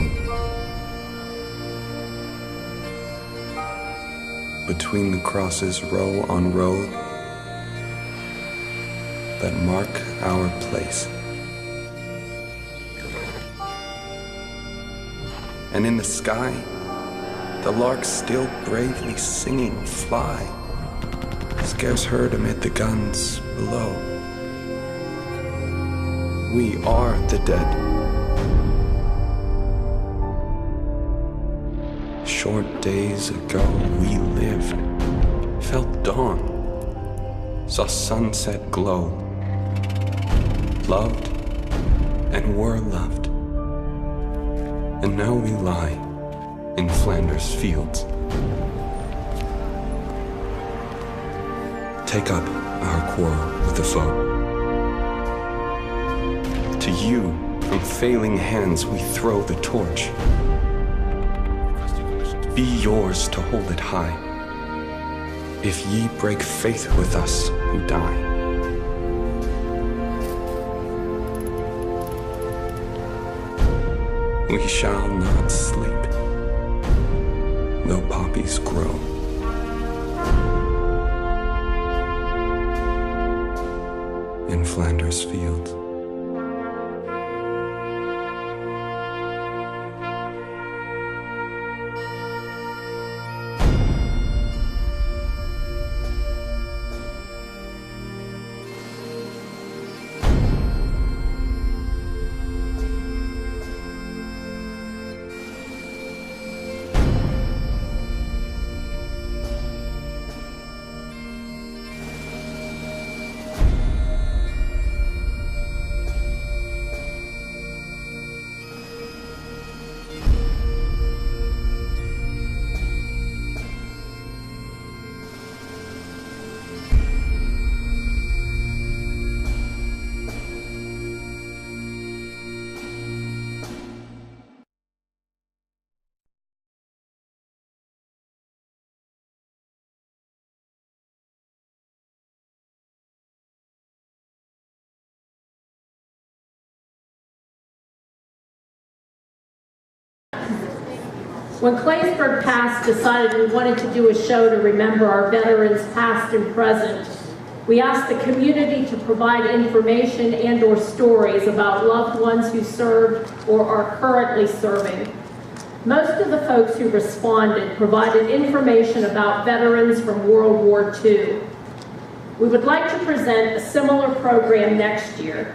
Between the crosses, row on row, that mark our place. And in the sky, the larks still bravely singing fly, scarce heard amid the guns below. We are the dead. Short days ago we lived, felt dawn, saw sunset glow, loved and were loved. And now we lie in Flanders fields. Take up our quarrel with the foe. To you, from failing hands, we throw the torch. Be yours to hold it high, if ye break faith with us who die. We shall not sleep, though poppies grow. In Flanders fields. When Claysburg PAST decided we wanted to do a show to remember our veterans past and present, we asked the community to provide information and/or stories about loved ones who served or are currently serving. Most of the folks who responded provided information about veterans from World War II. We would like to present a similar program next year.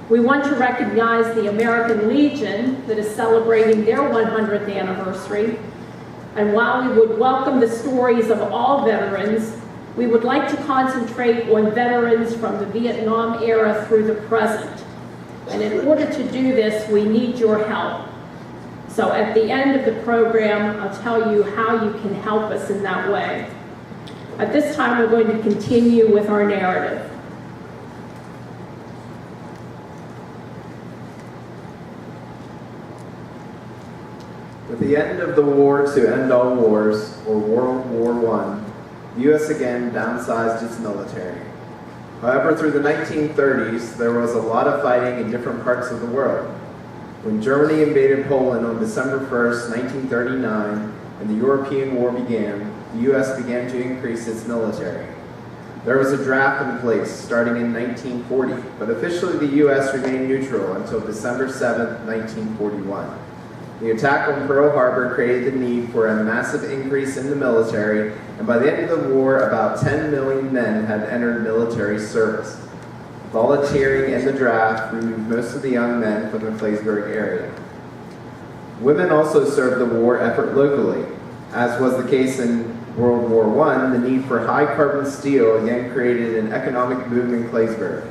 We want to recognize the American Legion that is celebrating their 100th anniversary. And while we would welcome the stories of all veterans, we would like to concentrate on veterans from the Vietnam era through the present. And in order to do this, we need your help. So at the end of the program, I'll tell you how you can help us in that way. At this time, we're going to continue with our narrative. With the end of the war to end all wars, or World War I, the U.S. again downsized its military. However, through the 1930s, there was a lot of fighting in different parts of the world. When Germany invaded Poland on December 1st, 1939, and the European War began, the U.S. began to increase its military. There was a draft in place starting in 1940, but officially the U.S. remained neutral until December 7th, 1941. The attack on Pearl Harbor created the need for a massive increase in the military, and by the end of the war, about 10 million men had entered military service. Volunteering in the draft removed most of the young men from the Claysburg area. Women also served the war effort locally. As was the case in World War I, the need for high-carbon steel again created an economic boom in Claysburg.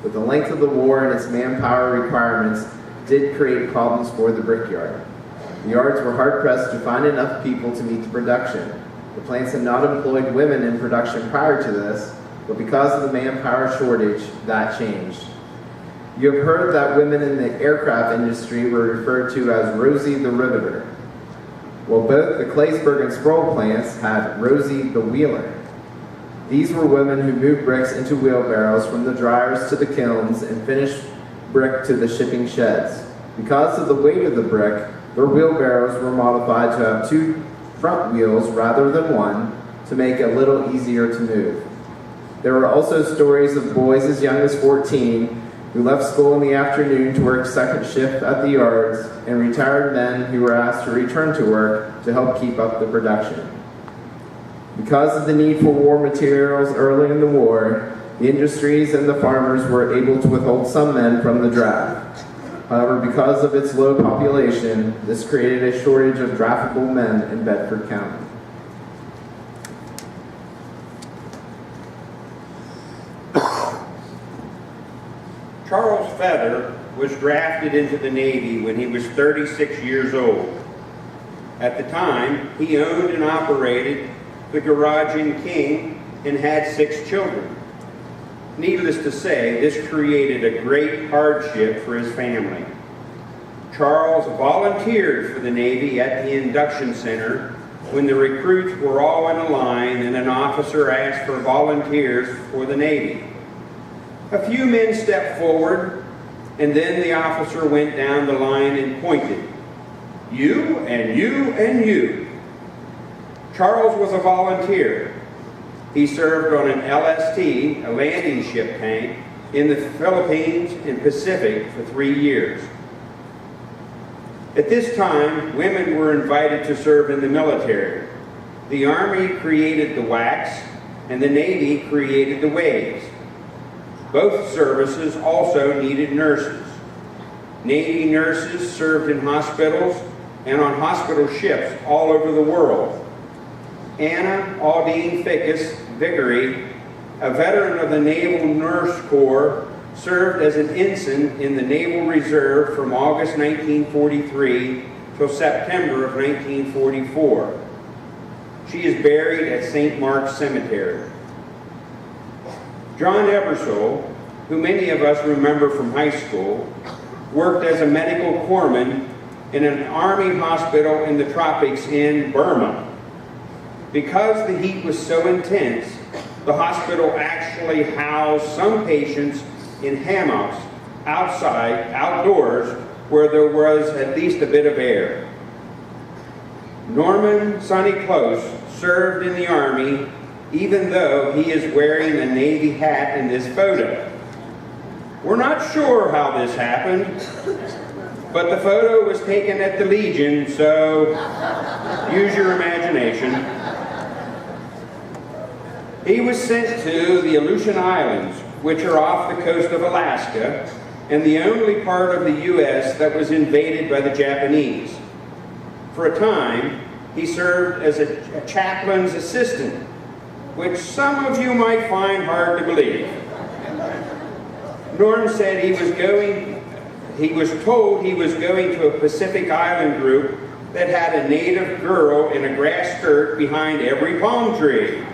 But the length of the war and its manpower requirements did create problems for the brickyard. The yards were hard-pressed to find enough people to meet the production. The plants had not employed women in production prior to this, but because of the manpower shortage, that changed. You have heard that women in the aircraft industry were referred to as Rosie the Riveter. Well, both the Claysburg and Sproul plants had Rosie the Wheeler. These were women who moved bricks into wheelbarrows from the dryers to the kilns and finished brick to the shipping sheds. Because of the weight of the brick, their wheelbarrows were modified to have 2 front wheels rather than 1 to make it a little easier to move. There were also stories of boys as young as 14 who left school in the afternoon to work second shift at the yards, and retired men who were asked to return to work to help keep up the production. Because of the need for war materials early in the war, the industries and the farmers were able to withhold some men from the draft. However, because of its low population, this created a shortage of draftable men in Bedford County. Charles Feather was drafted into the Navy when he was 36 years old. At the time, he owned and operated the Garage Inn King and had 6 children. Needless to say, this created a great hardship for his family. Charles volunteered for the Navy at the induction center when the recruits were all in a line and an officer asked for volunteers for the Navy. A few men stepped forward, and then the officer went down the line and pointed. You and you and you. Charles was a volunteer. He served on an LST, a landing ship tank, in the Philippines and Pacific for 3 years. At this time, women were invited to serve in the military. The Army created the WACs, and the Navy created the WAVs. Both services also needed nurses. Navy nurses served in hospitals and on hospital ships all over the world. Anna Aldine Vickery, a veteran of the Naval Nurse Corps, served as an ensign in the Naval Reserve from August 1943 till September of 1944. She is buried at St. Mark's Cemetery. John Ebersole, who many of us remember from high school, worked as a medical corpsman in an Army hospital in the tropics in Burma. Because the heat was so intense, the hospital actually housed some patients in hammocks outdoors, where there was at least a bit of air. Norman Sonny Close served in the Army, even though he is wearing a Navy hat in this photo. We're not sure how this happened, but the photo was taken at the Legion, so use your imagination. He was sent to the Aleutian Islands, which are off the coast of Alaska, and the only part of the U.S. that was invaded by the Japanese. For a time, he served as a chaplain's assistant, which some of you might find hard to believe. Norm said he was told he was going to a Pacific Island group that had a native girl in a grass skirt behind every palm tree.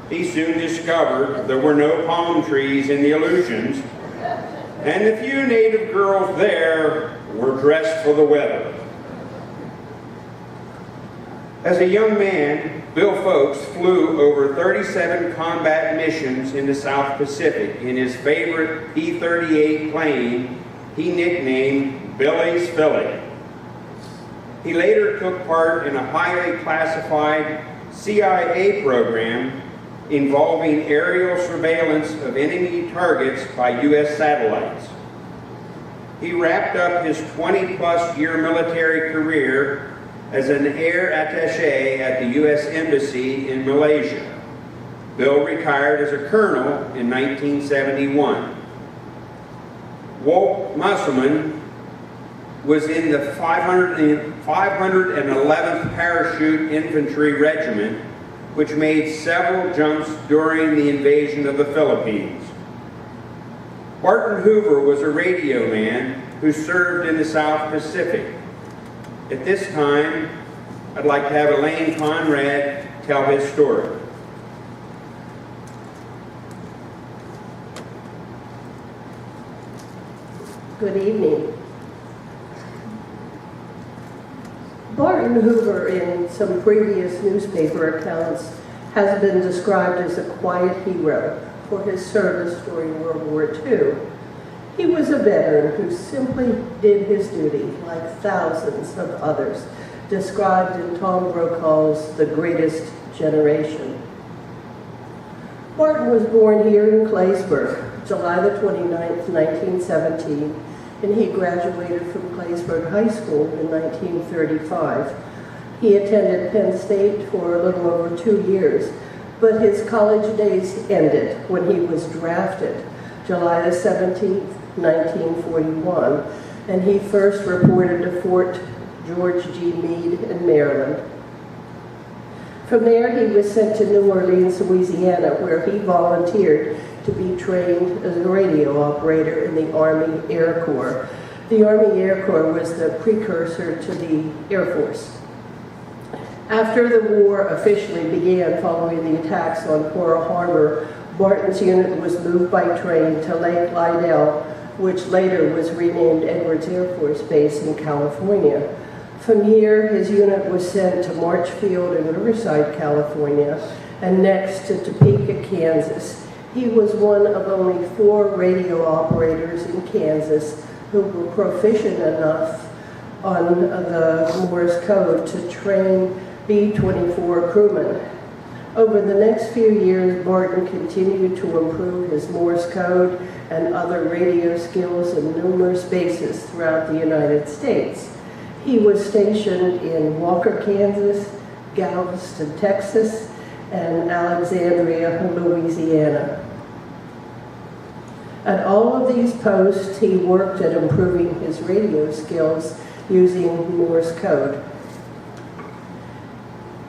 He soon discovered there were no palm trees in the Aleutians, and the few native girls there were dressed for the weather. As a young man, Bill Folks flew over 37 combat missions in the South Pacific in his favorite P-38 plane he nicknamed Billy's Philly. He later took part in a highly classified CIA program involving aerial surveillance of enemy targets by U.S. satellites. He wrapped up his 20-plus year military career as an air attaché at the U.S. Embassy in Malaysia. Bill retired as a colonel in 1971. Walt Musselman was in the 511th Parachute Infantry Regiment, which made several jumps during the invasion of the Philippines. Barton Hoover was a radio man who served in the South Pacific. At this time, I'd like to have Elaine Conrad tell his story. Good evening. Barton Hoover, in some previous newspaper accounts, has been described as a quiet hero for his service during World War II. He was a veteran who simply did his duty like thousands of others, described in Tom Brokaw's The Greatest Generation. Barton was born here in Claysburg, July the 29th, 1917, and he graduated from Claysburg High School in 1935. He attended Penn State for a little over 2 years, but his college days ended when he was drafted July the 17th, 1941, and he first reported to Fort George G. Meade in Maryland. From there, he was sent to New Orleans, Louisiana, where he volunteered to be trained as a radio operator in the Army Air Corps. The Army Air Corps was the precursor to the Air Force. After the war officially began following the attacks on Pearl Harbor, Barton's unit was moved by train to Lake Lydell, which later was renamed Edwards Air Force Base in California. From here, his unit was sent to Marchfield in Riverside, California, and next to Topeka, Kansas. He was one of only 4 radio operators in Kansas who were proficient enough on the Morse code to train B-24 crewmen. Over the next few years, Barton continued to improve his Morse code and other radio skills in numerous bases throughout the United States. He was stationed in Walker, Kansas, Galveston, Texas, and Alexandria, Louisiana. At all of these posts, he worked at improving his radio skills using Morse code.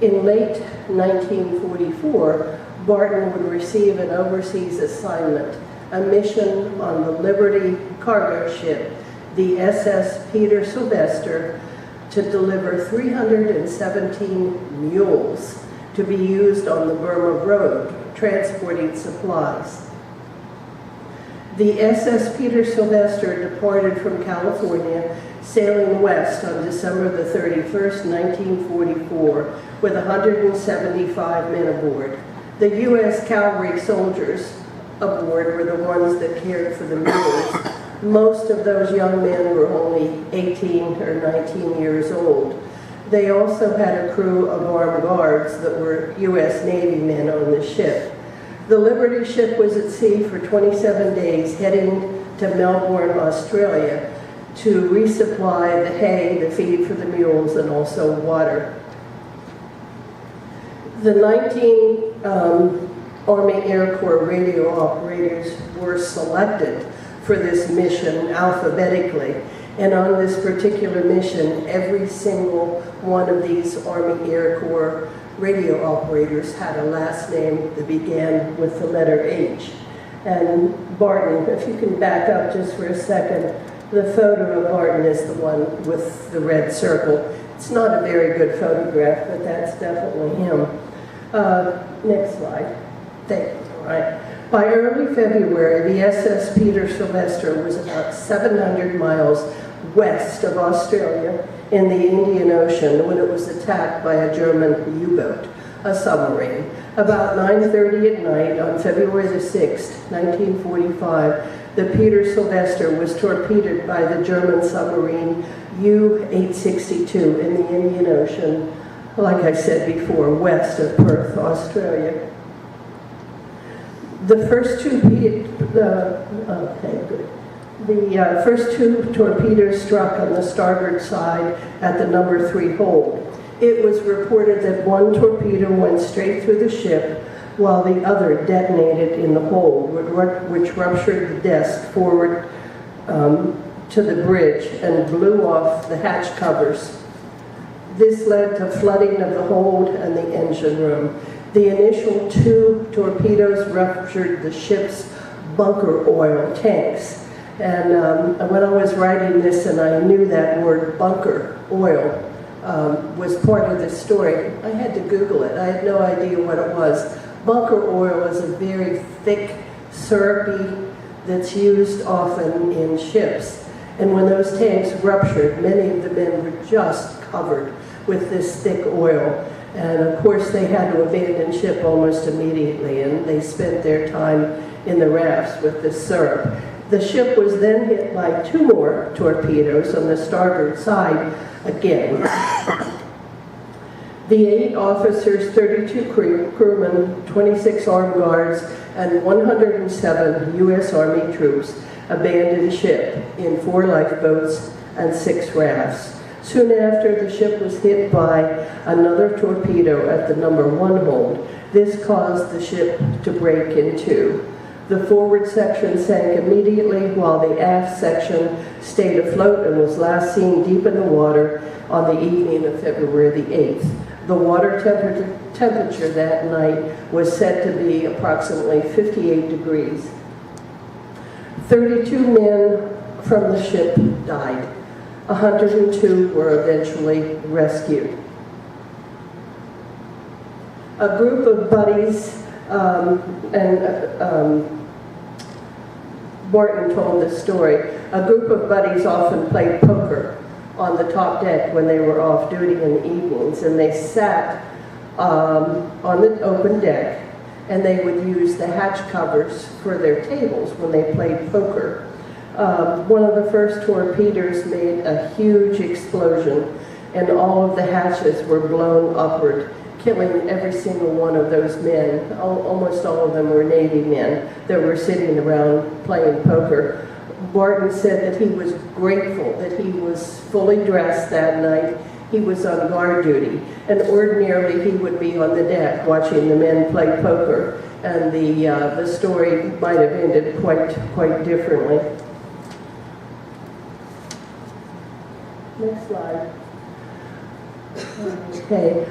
In late 1944, Barton would receive an overseas assignment, a mission on the Liberty cargo ship, the SS Peter Sylvester, to deliver 317 mules to be used on the Burma Road, transporting supplies. The SS Peter Sylvester departed from California, sailing west on December the 31st, 1944, with 175 men aboard. The U.S. cavalry soldiers aboard were the ones that cared for the mules. Most of those young men were only 18 or 19 years old. They also had a crew of armed guards that were U.S. Navy men on the ship. The Liberty ship was at sea for 27 days, heading to Melbourne, Australia, to resupply the hay, the feed for the mules, and also water. The 19 Army Air Corps radio operators were selected for this mission alphabetically. And on this particular mission, every single one of these Army Air Corps radio operators had a last name that began with the letter H. And Barton, if you can back up just for a second, the photo of Barton is the one with the red circle. It's not a very good photograph, but that's definitely him. Next slide. Thank you. All right. By early February, the SS Peter Sylvester was about 700 miles west of Australia in the Indian Ocean when it was attacked by a German U-boat, a submarine. About 9:30 at night on February the 6th, 1945, the Peter Sylvester was torpedoed by the German submarine U-862 in the Indian Ocean, like I said before, west of Perth, Australia. The first two torpedoes struck on the starboard side at the number 3 hold. It was reported that one torpedo went straight through the ship, while the other detonated in the hold, which ruptured the desk forward to the bridge and blew off the hatch covers. This led to flooding of the hold and the engine room. The initial 2 torpedoes ruptured the ship's bunker oil tanks. And when I was writing this and I knew that word bunker oil was part of this story, I had to Google it. I had no idea what it was. Bunker oil is a very thick, syrupy that's used often in ships. And when those tanks ruptured, many of the men were just covered with this thick oil. And of course, they had to abandon ship almost immediately, and they spent their time in the rafts with this syrup. The ship was then hit by 2 more torpedoes on the starboard side again. The 8 officers, 32 crewmen, 26 armed guards, and 107 U.S. Army troops abandoned ship in 4 lifeboats and 6 rafts. Soon after, the ship was hit by another torpedo at the number 1 hold. This caused the ship to break in 2. The forward section sank immediately, while the aft section stayed afloat and was last seen deep in the water on the evening of February the 8th. The water temperature that night was said to be approximately 58 degrees. 32 men from the ship died. 102 were eventually rescued. A group of buddies, Barton told this story, a group of buddies often played poker on the top deck when they were off duty in the evenings, and they sat on the open deck, and they would use the hatch covers for their tables when they played poker. One of the first torpedoes made a huge explosion, and all of the hatches were blown upward, killing every single one of those men. Almost all of them were Navy men that were sitting around playing poker. Barton said that he was grateful that he was fully dressed that night. He was on guard duty, and ordinarily he would be on the deck watching the men play poker, and the story might have ended quite differently. Next slide. Okay.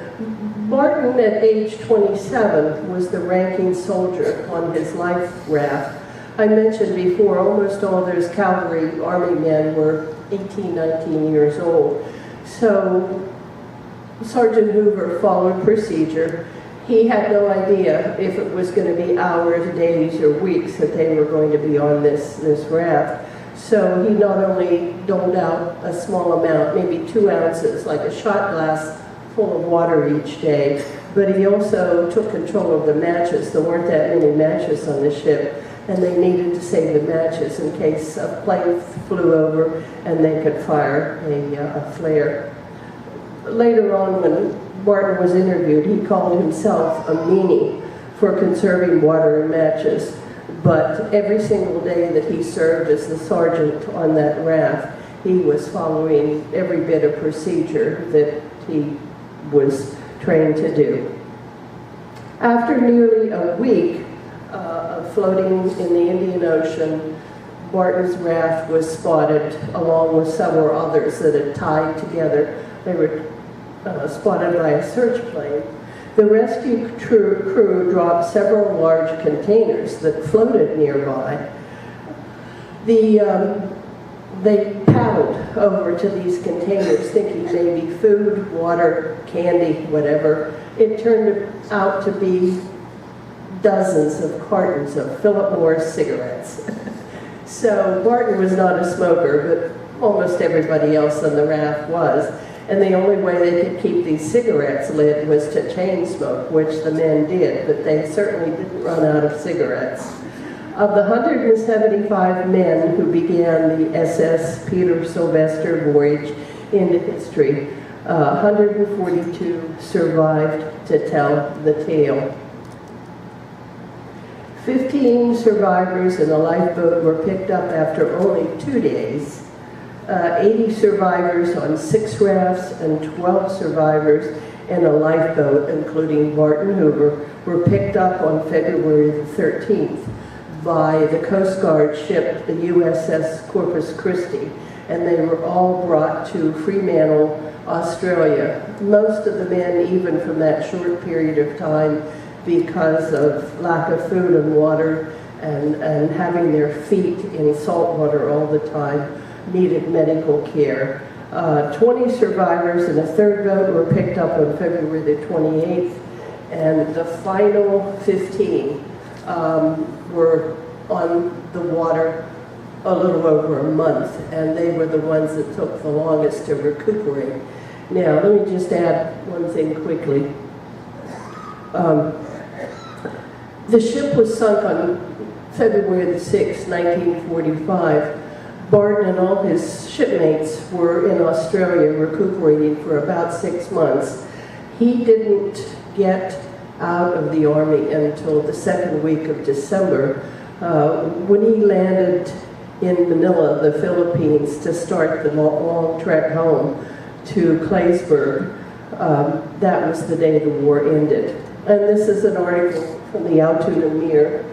Barton, at age 27, was the ranking soldier on his life raft. I mentioned before, almost all those cavalry army men were 18, 19 years old. So Sergeant Hoover followed procedure. He had no idea if it was going to be hours, days, or weeks that they were going to be on this raft. So he not only doled out a small amount, maybe 2 ounces, like a shot glass full of water each day, but he also took control of the matches. There weren't that many matches on the ship, and they needed to save the matches in case a plane flew over and they could fire a flare. Later on, when Barton was interviewed, he called himself a meanie for conserving water and matches. But every single day that he served as the sergeant on that raft, he was following every bit of procedure that he was trained to do. After nearly a week of floating in the Indian Ocean, Barton's raft was spotted along with several others that had tied together. They were spotted by a search plane. The rescue crew dropped several large containers that floated nearby. They paddled over to these containers thinking maybe food, water, candy, whatever. It turned out to be dozens of cartons of Philip Morris cigarettes. So Barton was not a smoker, but almost everybody else on the raft was. And the only way they could keep these cigarettes lit was to chain smoke, which the men did, but they certainly didn't run out of cigarettes. Of the 175 men who began the SS Peter Sylvester voyage into history, 142 survived to tell the tale. 15 survivors in a lifeboat were picked up after only 2 days. 80 survivors on 6 rafts and 12 survivors in a lifeboat, including Barton Hoover, were picked up on February the 13th by the Coast Guard ship, the USS Corpus Christi, and they were all brought to Fremantle, Australia. Most of the men, even from that short period of time, because of lack of food and water and having their feet in salt water all the time, needed medical care. 20 survivors in a 3rd boat were picked up on February the 28th, and the final 15 were on the water a little over a month, and they were the ones that took the longest to recuperate. Now, let me just add one thing quickly. The ship was sunk on February the 6th, 1945, Barton and all his shipmates were in Australia recuperating for about 6 months. He didn't get out of the Army until the second week of December, when he landed in Manila, the Philippines, to start the long trek home to Claysburg. That was the day the war ended. And this is an article from the Altoona Mirror,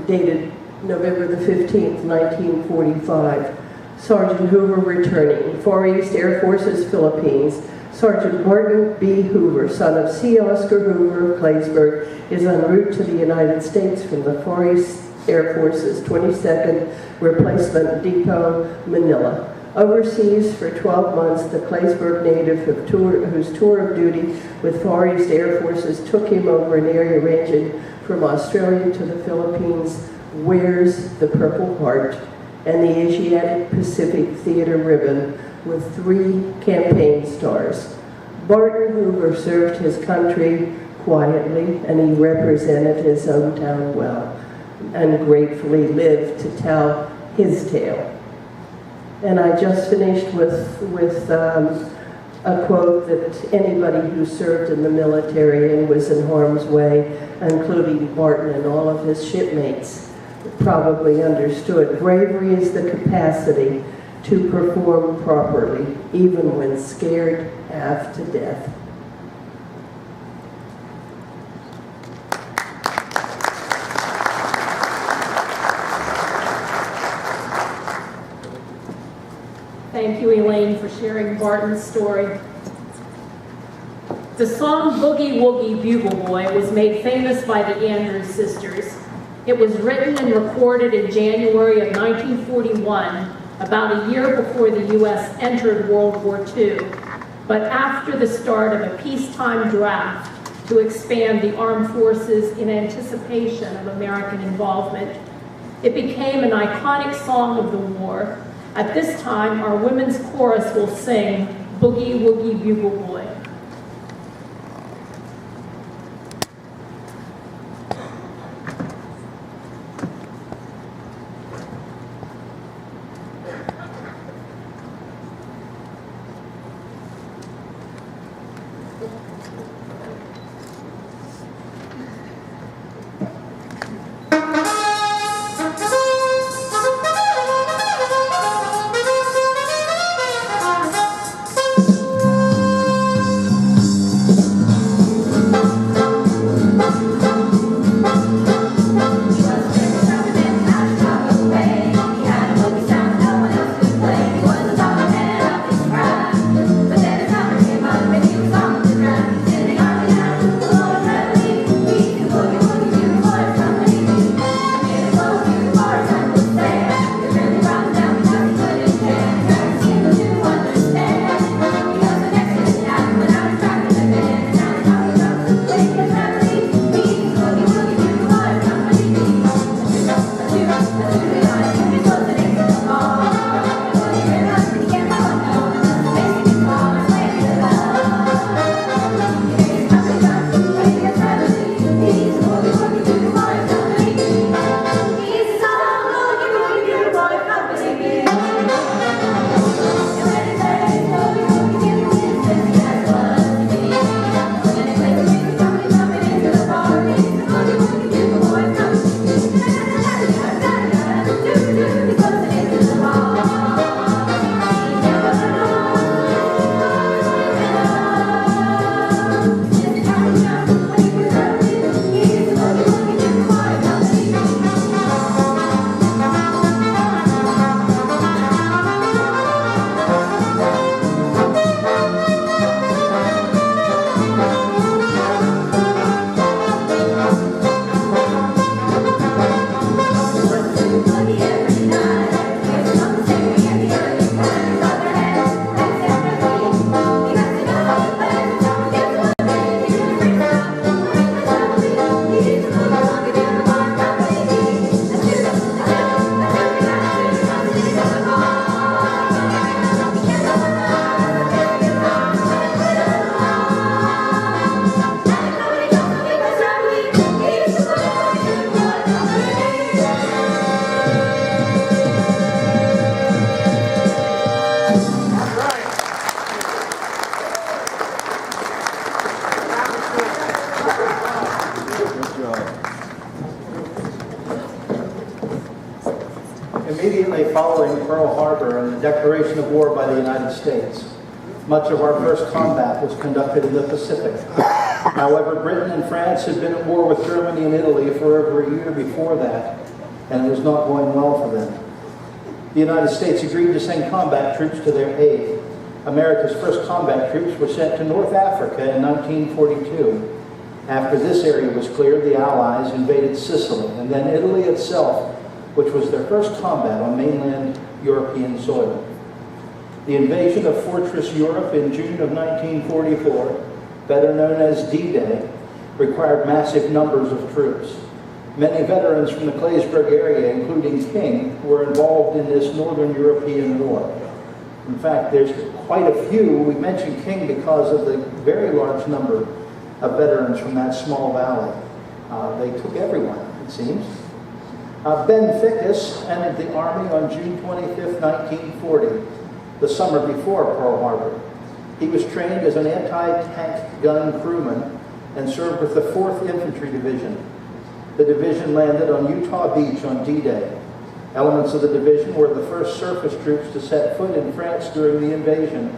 dated November the 15th, 1945. Sergeant Hoover returning, Far East Air Forces, Philippines. Sergeant Barton B. Hoover, son of C. Oscar Hoover of Claysburg, is en route to the United States from the Far East Air Force's 22nd Replacement Depot, Manila. Overseas for 12 months, the Claysburg native whose tour of duty with Far East Air Forces took him over an area ranging from Australia to the Philippines, wears the Purple Heart and the Asiatic Pacific Theater ribbon with 3 campaign stars. Barton Hoover served his country quietly, and he represented his hometown well, and gratefully lived to tell his tale. And I just finished with a quote that anybody who served in the military and was in harm's way, including Barton and all of his shipmates, probably understood. Bravery is the capacity to perform properly, even when scared half to death. Thank you, Elaine, for sharing Barton's story. The song Boogie Woogie Bugle Boy was made famous by the Andrews Sisters. It was written and recorded in January of 1941, about a year before the U.S. entered World War II, but after the start of a peacetime draft to expand the armed forces in anticipation of American involvement. It became an iconic song of the war. At this time, our women's chorus will sing Boogie Woogie Bugle Boy. Boogie immediately following Pearl Harbor and the declaration of war by the United States, much of our first combat was conducted in the Pacific. However, Britain and France had been at war with Germany and Italy for over a year before that, and it was not going well for them. The United States agreed to send combat troops to their aid. America's first combat troops were sent to North Africa in 1942. After this area was cleared, the Allies invaded Sicily, and then Italy itself, which was their first combat on mainland European soil. The invasion of Fortress Europe in June of 1944, better known as D-Day, required massive numbers of troops. Many veterans from the Claysburg area, including King, were involved in this Northern European war. In fact, there's quite a few. We mentioned King because of the very large number of veterans from that small valley. They took everyone, it seems. Ben Fickus entered the Army on June 25, 1940, the summer before Pearl Harbor. He was trained as an anti-tank gun crewman and served with the 4th Infantry Division. The division landed on Utah Beach on D-Day. Elements of the division were the first surface troops to set foot in France during the invasion.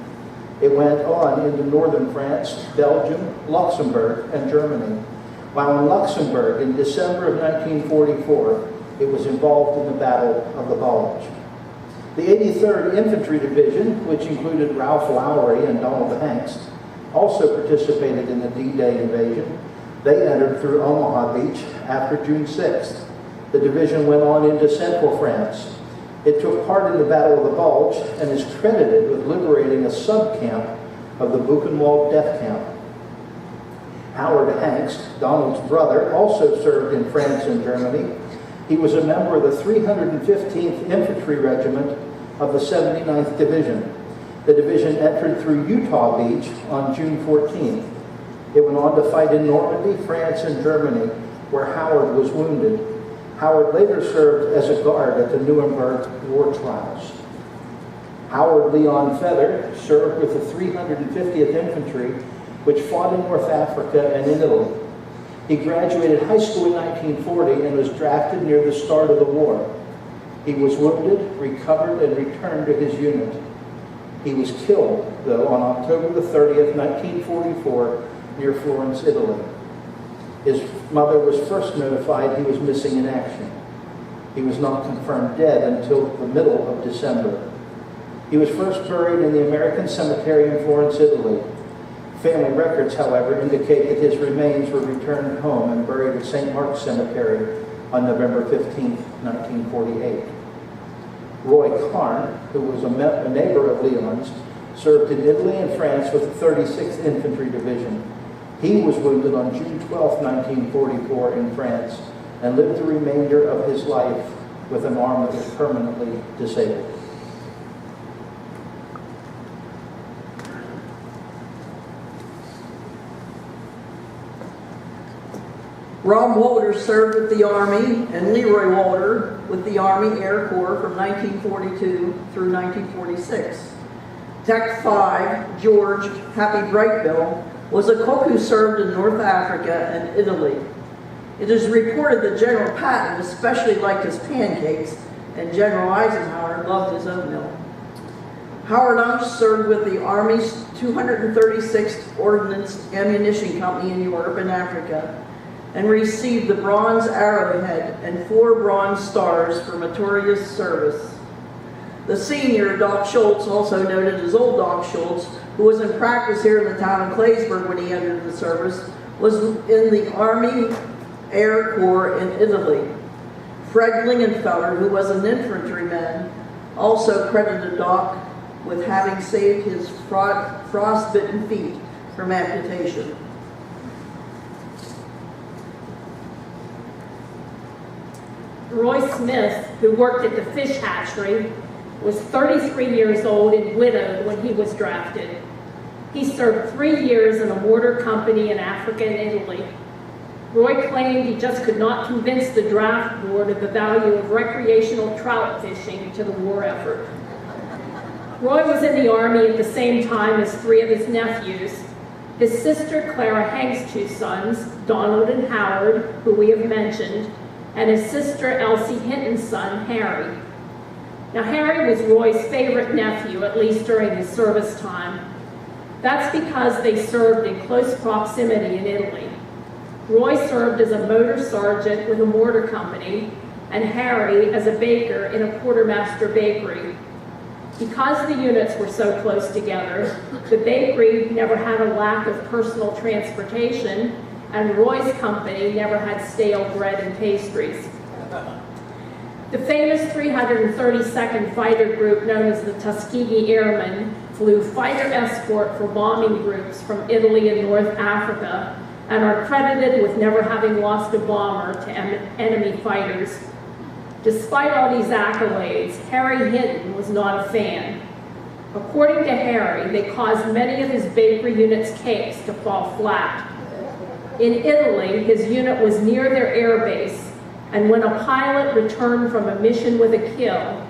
It went on into northern France, Belgium, Luxembourg, and Germany. While in Luxembourg, in December of 1944, it was involved in the Battle of the Bulge. The 83rd Infantry Division, which included Ralph Lowry and Donald Hanks, also participated in the D-Day invasion. They entered through Omaha Beach after June 6th. The division went on into central France. It took part in the Battle of the Bulge and is credited with liberating a sub-camp of the Buchenwald death camp. Howard Hanks, Donald's brother, also served in France and Germany. He was a member of the 315th Infantry Regiment of the 79th Division. The division entered through Utah Beach on June 14th. It went on to fight in Normandy, France, and Germany, where Howard was wounded. Howard later served as a guard at the Nuremberg war trials. Howard Leon Feather served with the 350th Infantry, which fought in North Africa and in Italy. He graduated high school in 1940 and was drafted near the start of the war. He was wounded, recovered, and returned to his unit. He was killed, though, on October the 30th, 1944, near Florence, Italy. His mother was first notified he was missing in action. He was not confirmed dead until the middle of December. He was first buried in the American Cemetery in Florence, Italy. Family records, however, indicate that his remains were returned home and buried at St. Mark's Cemetery on November 15, 1948. Roy Karn, who was a neighbor of Leon's, served in Italy and France with the 36th Infantry Division. He was wounded on June 12, 1944 in France and lived the remainder of his life with an arm that was permanently disabled. Rob Walter served with the Army, and Leroy Walter with the Army Air Corps from 1942 through 1946. Tech 5, George Happy Brightbill, was a cook who served in North Africa and Italy. It is reported that General Patton especially liked his pancakes, and General Eisenhower loved his oatmeal. Howard Unch served with the Army's 236th Ordnance Ammunition Company in Europe and Africa, and received the Bronze Arrowhead and 4 Bronze Stars for meritorious service. The senior, Doc Schultz, also noted as Old Doc Schultz, who was in practice here in the town of Claysburg when he entered the service, was in the Army Air Corps in Italy. Fred Lingenfeller, who was an infantryman, also credited Doc with having saved his frostbitten feet from amputation. Roy Smith, who worked at the fish hatchery, was 33 years old and widowed when he was drafted. He served 3 years in a mortar company in Africa and Italy. Roy claimed he just could not convince the draft board of the value of recreational trout fishing to the war effort. Roy was in the Army at the same time as 3 of his nephews. His sister Clara Hank's 2 sons, Donald and Howard, who we have mentioned, and his sister Elsie Hinton's son, Harry. Now, Harry was Roy's favorite nephew, at least during his service time. That's because they served in close proximity in Italy. Roy served as a motor sergeant with a mortar company, and Harry as a baker in a quartermaster bakery. Because the units were so close together, the bakery never had a lack of personal transportation, and Roy's company never had stale bread and pastries. The famous 332nd Fighter Group, known as the Tuskegee Airmen, flew fighter escort for bombing groups from Italy and North Africa, and are credited with never having lost a bomber to enemy fighters. Despite all these accolades, Harry Hinton was not a fan. According to Harry, they caused many of his bakery unit's cakes to fall flat. In Italy, his unit was near their air base, and when a pilot returned from a mission with a kill,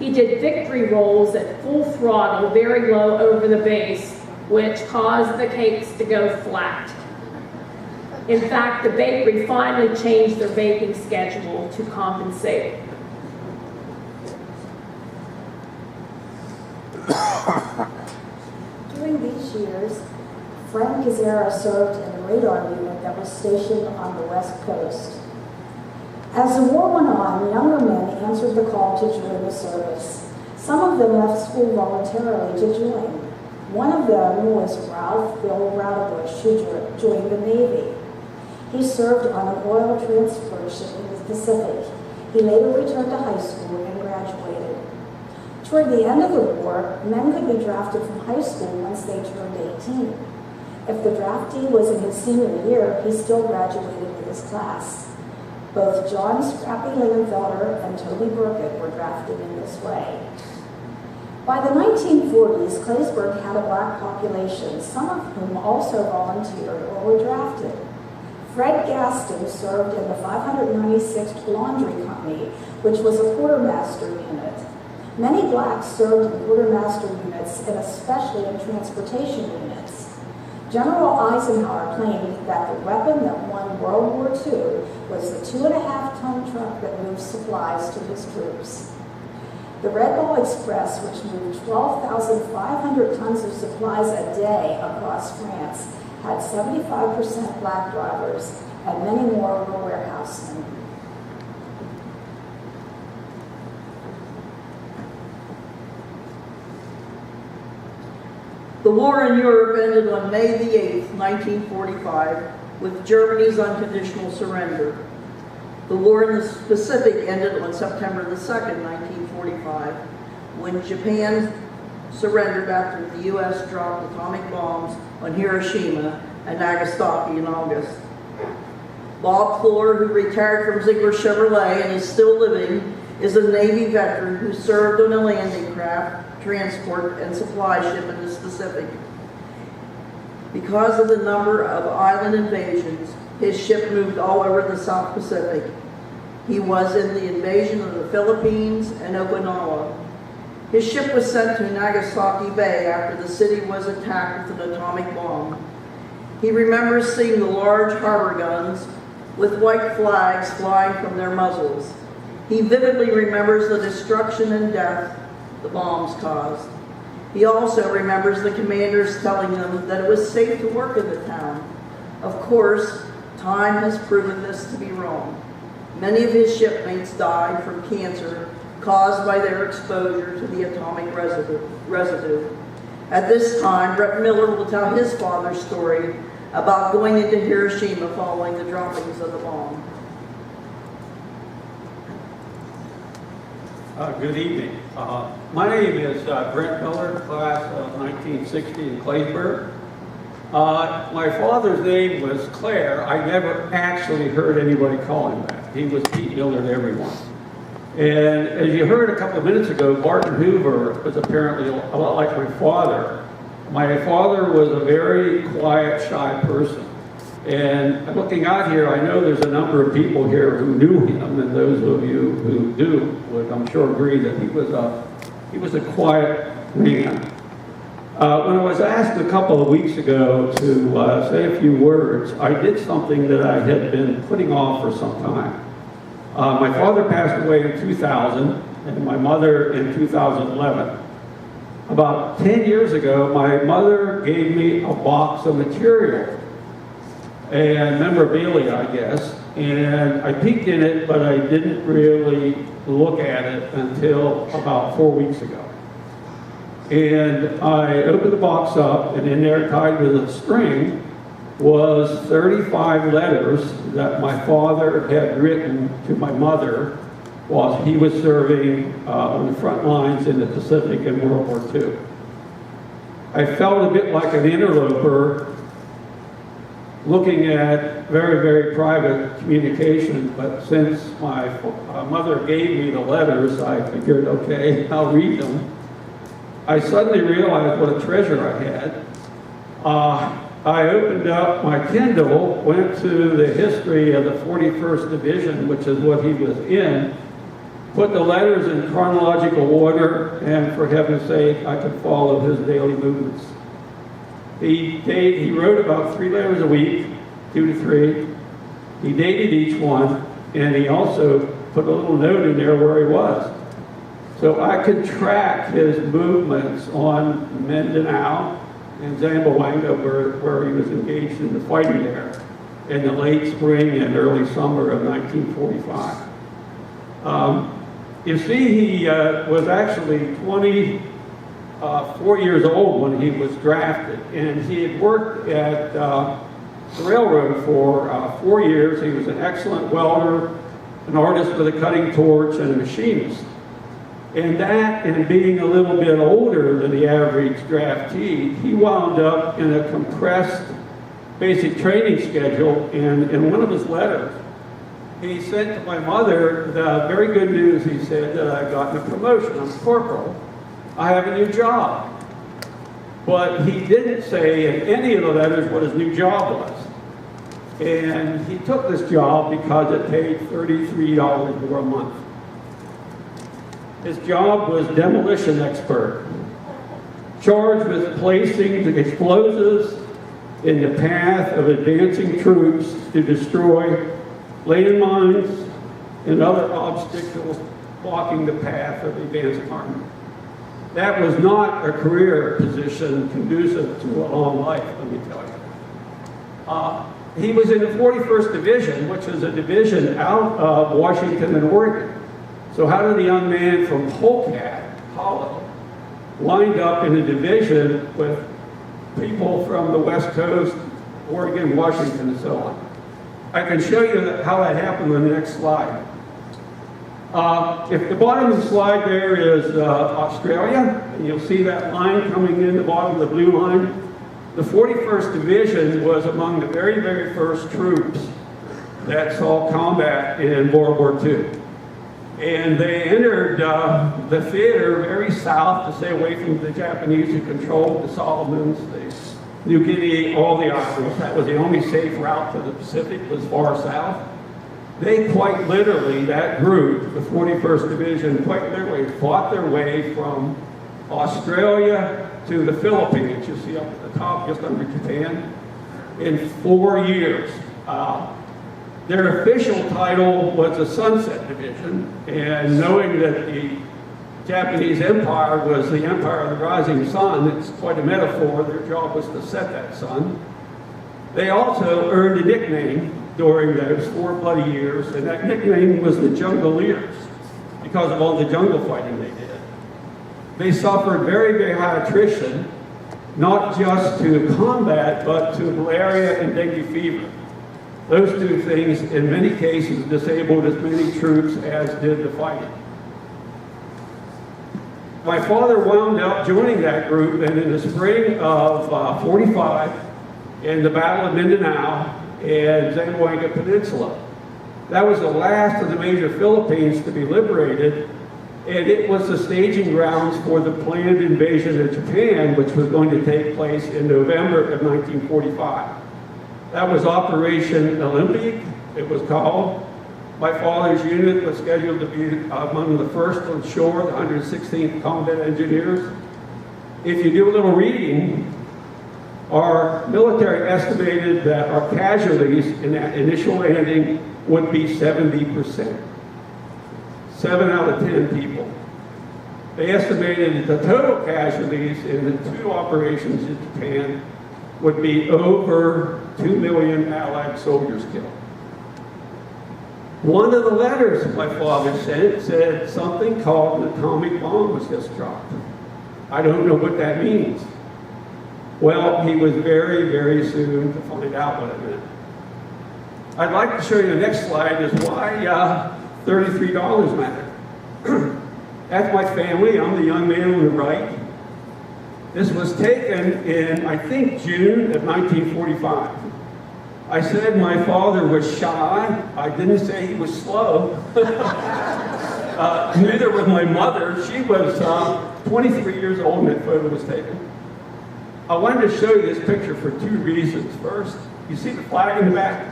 he did victory rolls at full throttle very low over the base, which caused the cakes to go flat. In fact, the bakery finally changed their baking schedule to compensate. During these years, Frank Gazzara served in the radar unit that was stationed on the West Coast. As the war went on, younger men answered the call to join the service. Some of them left school voluntarily to join. One of them was Ralph Bill Raubush, who joined the Navy. He served on an oil transport ship in the Pacific. He later returned to high school and graduated. Toward the end of the war, men could be drafted from high school once they turned 18. If the draftee was in his senior year, he still graduated with his class. Both John Scrappy Lingenfelder and Toby Burkett were drafted in this way. By the 1940s, Claysburg had a black population, some of whom also volunteered or were drafted. Fred Gaston served in the 596th Laundry Company, which was a quartermaster unit. Many blacks served in quartermaster units and especially in transportation units. General Eisenhower claimed that the weapon that won World War II was the 2.5-ton truck that moved supplies to his troops. The Red Ball Express, which moved 12,500 tons of supplies a day across France, had 75% black drivers, and many more were warehousemen. The war in Europe ended on May the 8th, 1945, with Germany's unconditional surrender. The war in the Pacific ended on September the 2nd, 1945, when Japan surrendered after the U.S. dropped atomic bombs on Hiroshima and Nagasaki in August. Bob Fuller, who retired from Ziegler Chevrolet and is still living, is a Navy veteran who served on a landing craft, transport, and supply ship in the Pacific. Because of the number of island invasions, his ship moved all over the South Pacific. He was in the invasion of the Philippines and Okinawa. His ship was sent to Nagasaki Bay after the city was attacked with an atomic bomb. He remembers seeing the large harbor guns with white flags flying from their muzzles. He vividly remembers the destruction and death the bombs caused. He also remembers the commanders telling them that it was safe to work in the town. Of course, time has proven this to be wrong. Many of his shipmates died from cancer caused by their exposure to the atomic residue. At this time, Brett Miller will tell his father's story about going into Hiroshima following the droppings of the bomb. Good evening. My name is Brent Miller, class of 1960 in Claysburg. My father's name was Claire. I never actually heard anybody call him that. He was Pete Miller to everyone. And as you heard a couple of minutes ago, Martin Hoover was apparently a lot like my father. My father was a very quiet, shy person. And looking out here, I know there's a number of people here who knew him, and those of you who do would, I'm sure, agree that he was a quiet man. When I was asked a couple of weeks ago to say a few words, I did something that I had been putting off for some time. My father passed away in 2000, and my mother in 2011. About 10 years ago, my mother gave me a box of material and memorabilia, I guess, and I peeked in it, but I didn't really look at it until about 4 weeks ago. And I opened the box up, and in there, tied with a string, was 35 letters that my father had written to my mother while he was serving on the front lines in the Pacific in World War II. I felt a bit like an interloper looking at very, very private communication, but since my mother gave me the letters, I figured, okay, I'll read them. I suddenly realized what a treasure I had. I opened up my Kindle, went to the history of the 41st Division, which is what he was in, put the letters in chronological order, and for heaven's sake, I could follow his daily movements. He wrote about 3 letters a week, 2 to 3. He dated each one, and he also put a little note in there where he was. So I could track his movements on Mindanao and Zamboanga, where he was engaged in the fighting there in the late spring and early summer of 1945. You see, he was actually 24 years old when he was drafted, and he had worked at the railroad for 4 years. He was an excellent welder, an artist with a cutting torch, and a machinist. And that, and being a little bit older than the average draftee, he wound up in a compressed basic training schedule. And in one of his letters, he sent to my mother the very good news. He said that I'd gotten a promotion. I'm a corporal. I have a new job. But he didn't say in any of the letters what his new job was. And he took this job because it paid $33 more a month. His job was demolition expert, charged with placing the explosives in the path of advancing troops to destroy landmines and other obstacles blocking the path of the advancing army. That was not a career position conducive to a long life, let me tell you. He was in the 41st Division, which is a division out of Washington and Oregon. So how did a young man from Holcat, Hollow, wind up in a division with people from the West Coast, Oregon, Washington, and so on? I can show you how that happened on the next slide. If the bottom of the slide there is Australia, and you'll see that line coming in the bottom of the blue line. The 41st Division was among the very, very first troops that saw combat in World War II. And they entered the theater very south to stay away from the Japanese who controlled the Solomons, the New Guinea, all the islands. That was the only safe route to the Pacific, was far south. They quite literally, that group, the 41st Division, quite literally fought their way from Australia to the Philippines, you see up at the top, just under Japan, in 4 years. Their official title was the Sunset Division, and knowing that the Japanese Empire was the empire of the rising sun, it's quite a metaphor, their job was to set that sun. They also earned a nickname during those 4 bloody years, and that nickname was the Jungle Leaders, because of all the jungle fighting they did. They suffered very, very high attrition, not just to combat, but to malaria and dengue fever. Those 2 things, in many cases, disabled as many troops as did the fighting. My father wound up joining that group, and in the spring of 45, in the Battle of Mindanao and Zamboanga Peninsula. That was the last of the major Philippines to be liberated, and it was the staging grounds for the planned invasion of Japan, which was going to take place in November of 1945. That was Operation Olympic, it was called. My father's unit was scheduled to be among the first on shore, the 116th Combat Engineers. If you do a little reading, our military estimated that our casualties in that initial landing would be 70%. 7 out of 10 people. They estimated the total casualties in the 2 operations in Japan would be over 2 million Allied soldiers killed. One of the letters my father sent said something called an atomic bomb was just dropped. I don't know what that means. Well, he was very, very soon to find out what it meant. I'd like to show you the next slide is why $33 matter. That's my family. I'm the young man on the right. This was taken in, I think, June of 1945. I said my father was shy. I didn't say he was slow. Neither was my mother. She was 23 years old when that photo was taken. I wanted to show you this picture for 2 reasons. First, you see the flag in the back?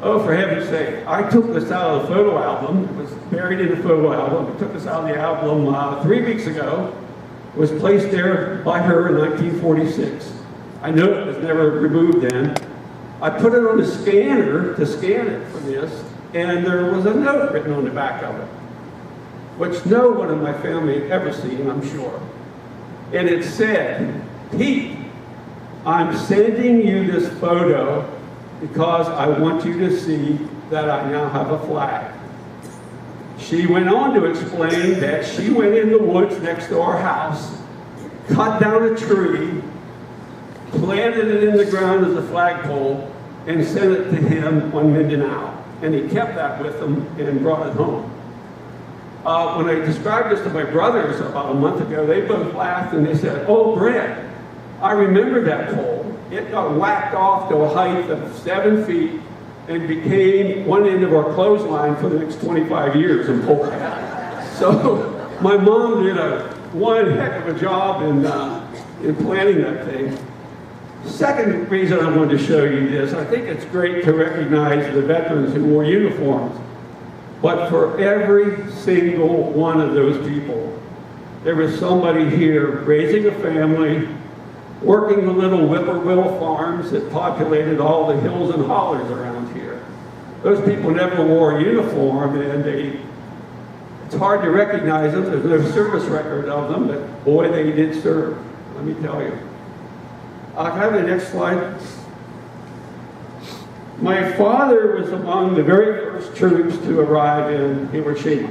Oh, for heaven's sake. I took this out of the photo album. It was buried in the photo album. I took this out of the album 3 weeks ago. It was placed there by her in 1946. I know it was never removed then. I put it on the scanner to scan it for this, and there was a note written on the back of it, which no one in my family had ever seen, I'm sure. And it said, "Pete, I'm sending you this photo because I want you to see that I now have a flag." She went on to explain that she went in the woods next to our house, cut down a tree, planted it in the ground as a flagpole, and sent it to him on Mindanao. And he kept that with him and brought it home. When I described this to my brothers about a month ago, they both laughed and they said, "Oh, Brent, I remember that pole. It got whacked off to a height of 7 feet and became one end of our clothesline for the next 25 years in Polka." So my mom did one heck of a job in planning that thing. Second reason I wanted to show you this, I think it's great to recognize the veterans who wore uniforms. But for every single one of those people, there was somebody here raising a family, working the little whippoorwill farms that populated all the hills and hollers around here. Those people never wore a uniform, and it's hard to recognize them. There's no service record of them, but boy, they did serve, let me tell you. Can I have the next slide? My father was among the very first troops to arrive in Hiroshima.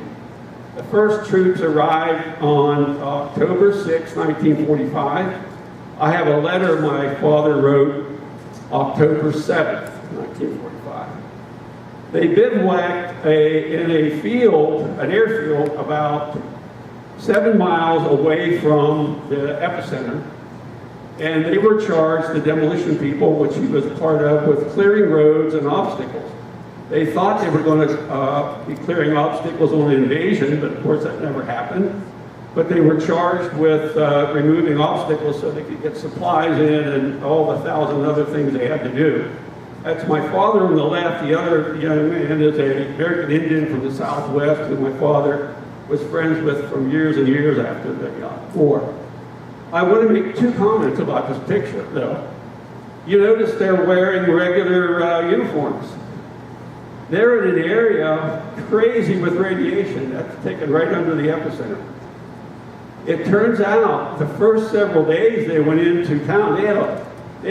The first troops arrived on October 6, 1945. I have a letter my father wrote October 7th, 1945. They bivouacked in a field, an airfield, about 7 miles away from the epicenter. And they were charged, the demolition people, which he was part of, with clearing roads and obstacles. They thought they were going to be clearing obstacles on an invasion, but of course that never happened. But they were charged with removing obstacles so they could get supplies in and all the 1,000 other things they had to do. That's my father on the left. The other young man is an American Indian from the Southwest who my father was friends with from years and years after the war. I want to make 2 comments about this picture, though. You notice they're wearing regular uniforms. They're in an area crazy with radiation. That's taken right under the epicenter. It turns out the first several days they went into town, they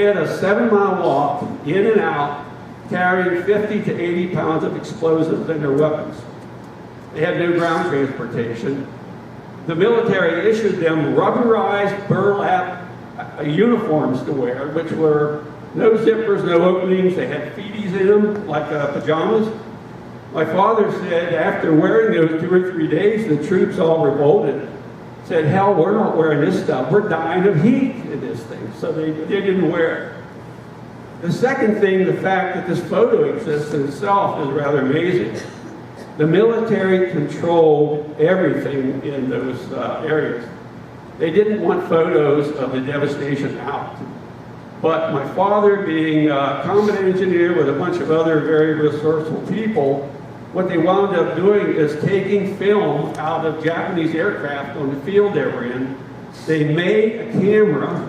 had a 7-mile walk in and out, carrying 50 to 80 pounds of explosives and their weapons. They had no ground transportation. The military issued them rubberized burlap uniforms to wear, which were no zippers, no openings. They had feeties in them, like pajamas. My father said after wearing those 2 or 3 days, the troops all revolted. Said, "Hell, we're not wearing this stuff. We're dying of heat in this thing." So they didn't wear it. The second thing, the fact that this photo exists in itself is rather amazing. The military controlled everything in those areas. They didn't want photos of the devastation out. But my father, being a combat engineer with a bunch of other very resourceful people, what they wound up doing is taking film out of Japanese aircraft on the field they were in. They made a camera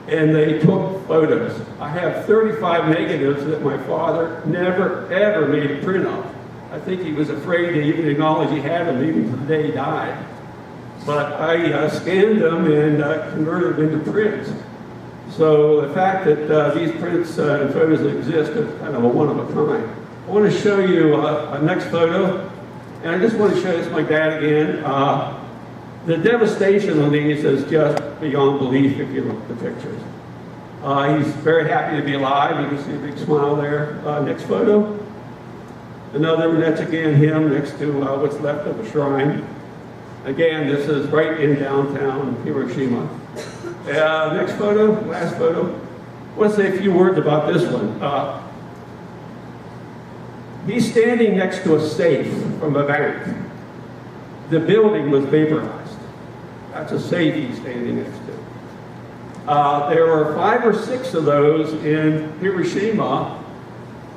and they took photos. I have 35 negatives that my father never, ever made a print of. I think he was afraid to even acknowledge he had them, even to the day he died. But I scanned them and converted them into prints. So the fact that these prints and photos exist is kind of a one of a kind. I want to show you a next photo. And I just want to show this my dad again. The devastation on these is just beyond belief if you look at the pictures. He's very happy to be alive. You can see a big smile there. Next photo. Another, that's again him next to what's left of a shrine. Again, this is right in downtown Hiroshima. Next photo, last photo. I want to say a few words about this one. He's standing next to a safe from a bank. The building was vaporized. That's a safe he's standing next to. There were 5 or 6 of those in Hiroshima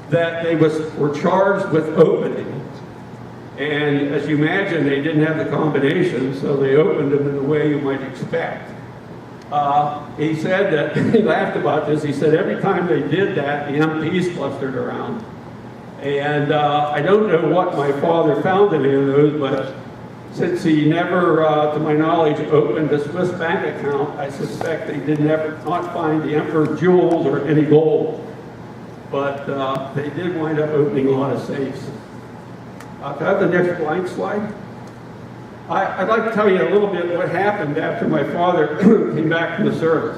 that they were charged with opening. And as you imagine, they didn't have the combination, so they opened them in the way you might expect. He said that, he laughed about this, he said every time they did that, the MPs clustered around. And I don't know what my father found in any of those, but since he never, to my knowledge, opened a Swiss bank account, I suspect they did not find the emperor jewels or any gold. But they did wind up opening a lot of safes. Can I have the next blank slide? I'd like to tell you a little bit what happened after my father came back from the service.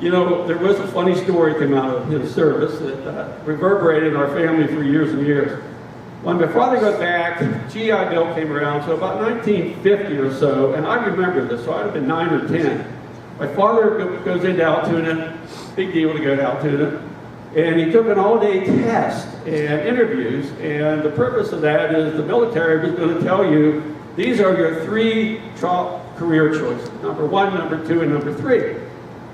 You know, there was a funny story came out of his service that reverberated in our family for years and years. When my father got back, GI Bill came around, so about 1950 or so, and I remember this, so I'd have been 9 or 10. My father goes into Altoona, big deal to go to Altoona, and he took an all-day test and interviews, and the purpose of that is the military was going to tell you, these are your 3 top career choices, number 1, number 2, and number 3.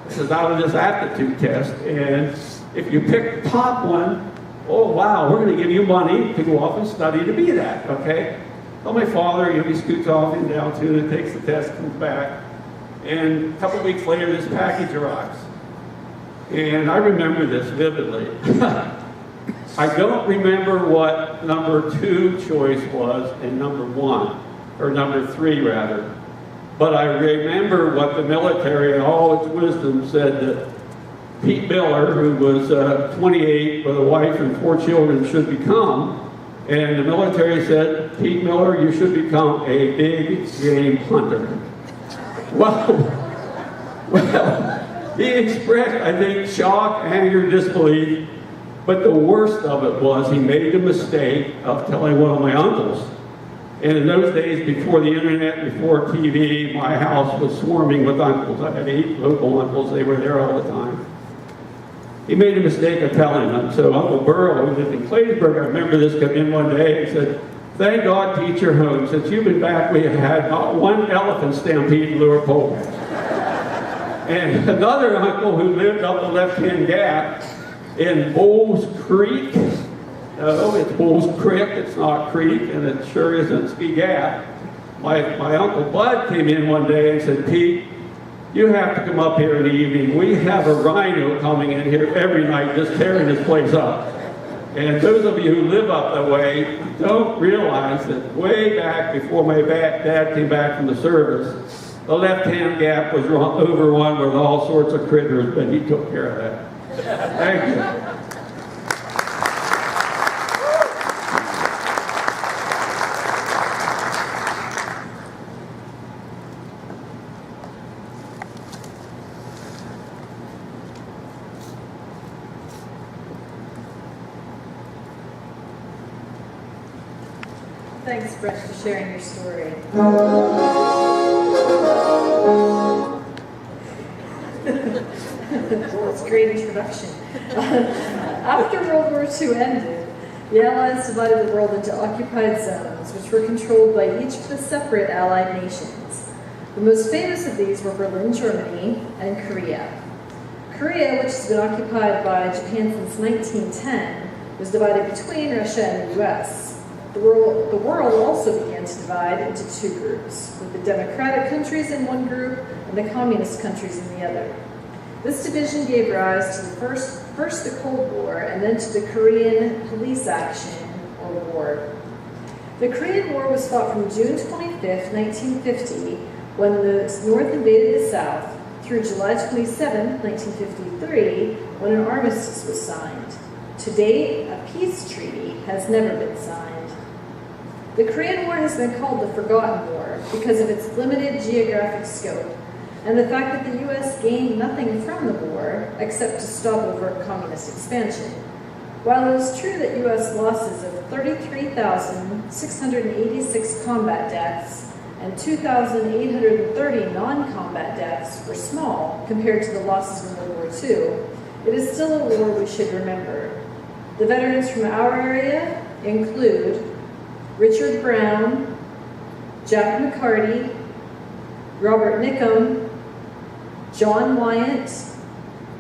This is out of this aptitude test, and if you pick the top one, oh wow, we're going to give you money to go off and study to be that, okay? So my father, he scoots off into Altoona, takes the test, comes back, and a couple of weeks later, this package arrives. And I remember this vividly. I don't remember what number 2 choice was and number 1, or number 3 rather. But I remember what the military, in all its wisdom, said that Pete Miller, who was 28 with a wife and 4 children, should become. And the military said, Pete Miller, you should become a big game hunter. Well, he expressed, I think, shock, anger, disbelief. But the worst of it was he made the mistake of telling one of my uncles. And in those days, before the internet, before TV, my house was swarming with uncles. I had 8 local uncles. They were there all the time. He made a mistake of telling them. So Uncle Burl, who lived in Claysburg, I remember this, came in one day and said, thank God, Pete, you're home. Since you've been back, we have had not one elephant stampede in Lower Pole. And another uncle who lived up the left-hand gap in Bowles Creek. No, it's Bowles Creek, it's not Creek, and it sure isn't Ski Gap. My Uncle Bud came in one day and said, Pete, you have to come up here in the evening. We have a rhino coming in here every night just tearing this place up. And those of you who live up that way don't realize that way back before my dad came back from the service, the left-hand gap was overrun with all sorts of critters, but he took care of that. Thank you. Thanks, Brett, for sharing your story. That's a great introduction. After World War II ended, the Allies divided the world into occupied zones, which were controlled by each of the separate Allied nations. The most famous of these were Berlin, Germany, and Korea. Korea, which has been occupied by Japan since 1910, was divided between Russia and the US. The world also began to divide into 2 groups, with the democratic countries in one group and the communist countries in the other. This division gave rise to the first the Cold War, and then to the Korean police action World War. The Korean War was fought from June 25, 1950, when the North invaded the South, through July 27, 1953, when an armistice was signed. To date, a peace treaty has never been signed. The Korean War has been called the Forgotten War because of its limited geographic scope and the fact that the U.S. gained nothing from the war except to stop overt communist expansion. While it is true that U.S. losses of 33,686 combat deaths and 2,830 non-combat deaths were small compared to the losses in World War II, it is still a war we should remember. The veterans from our area include Richard Brown, Jack McCarty, Robert Nickum, John Wyatt,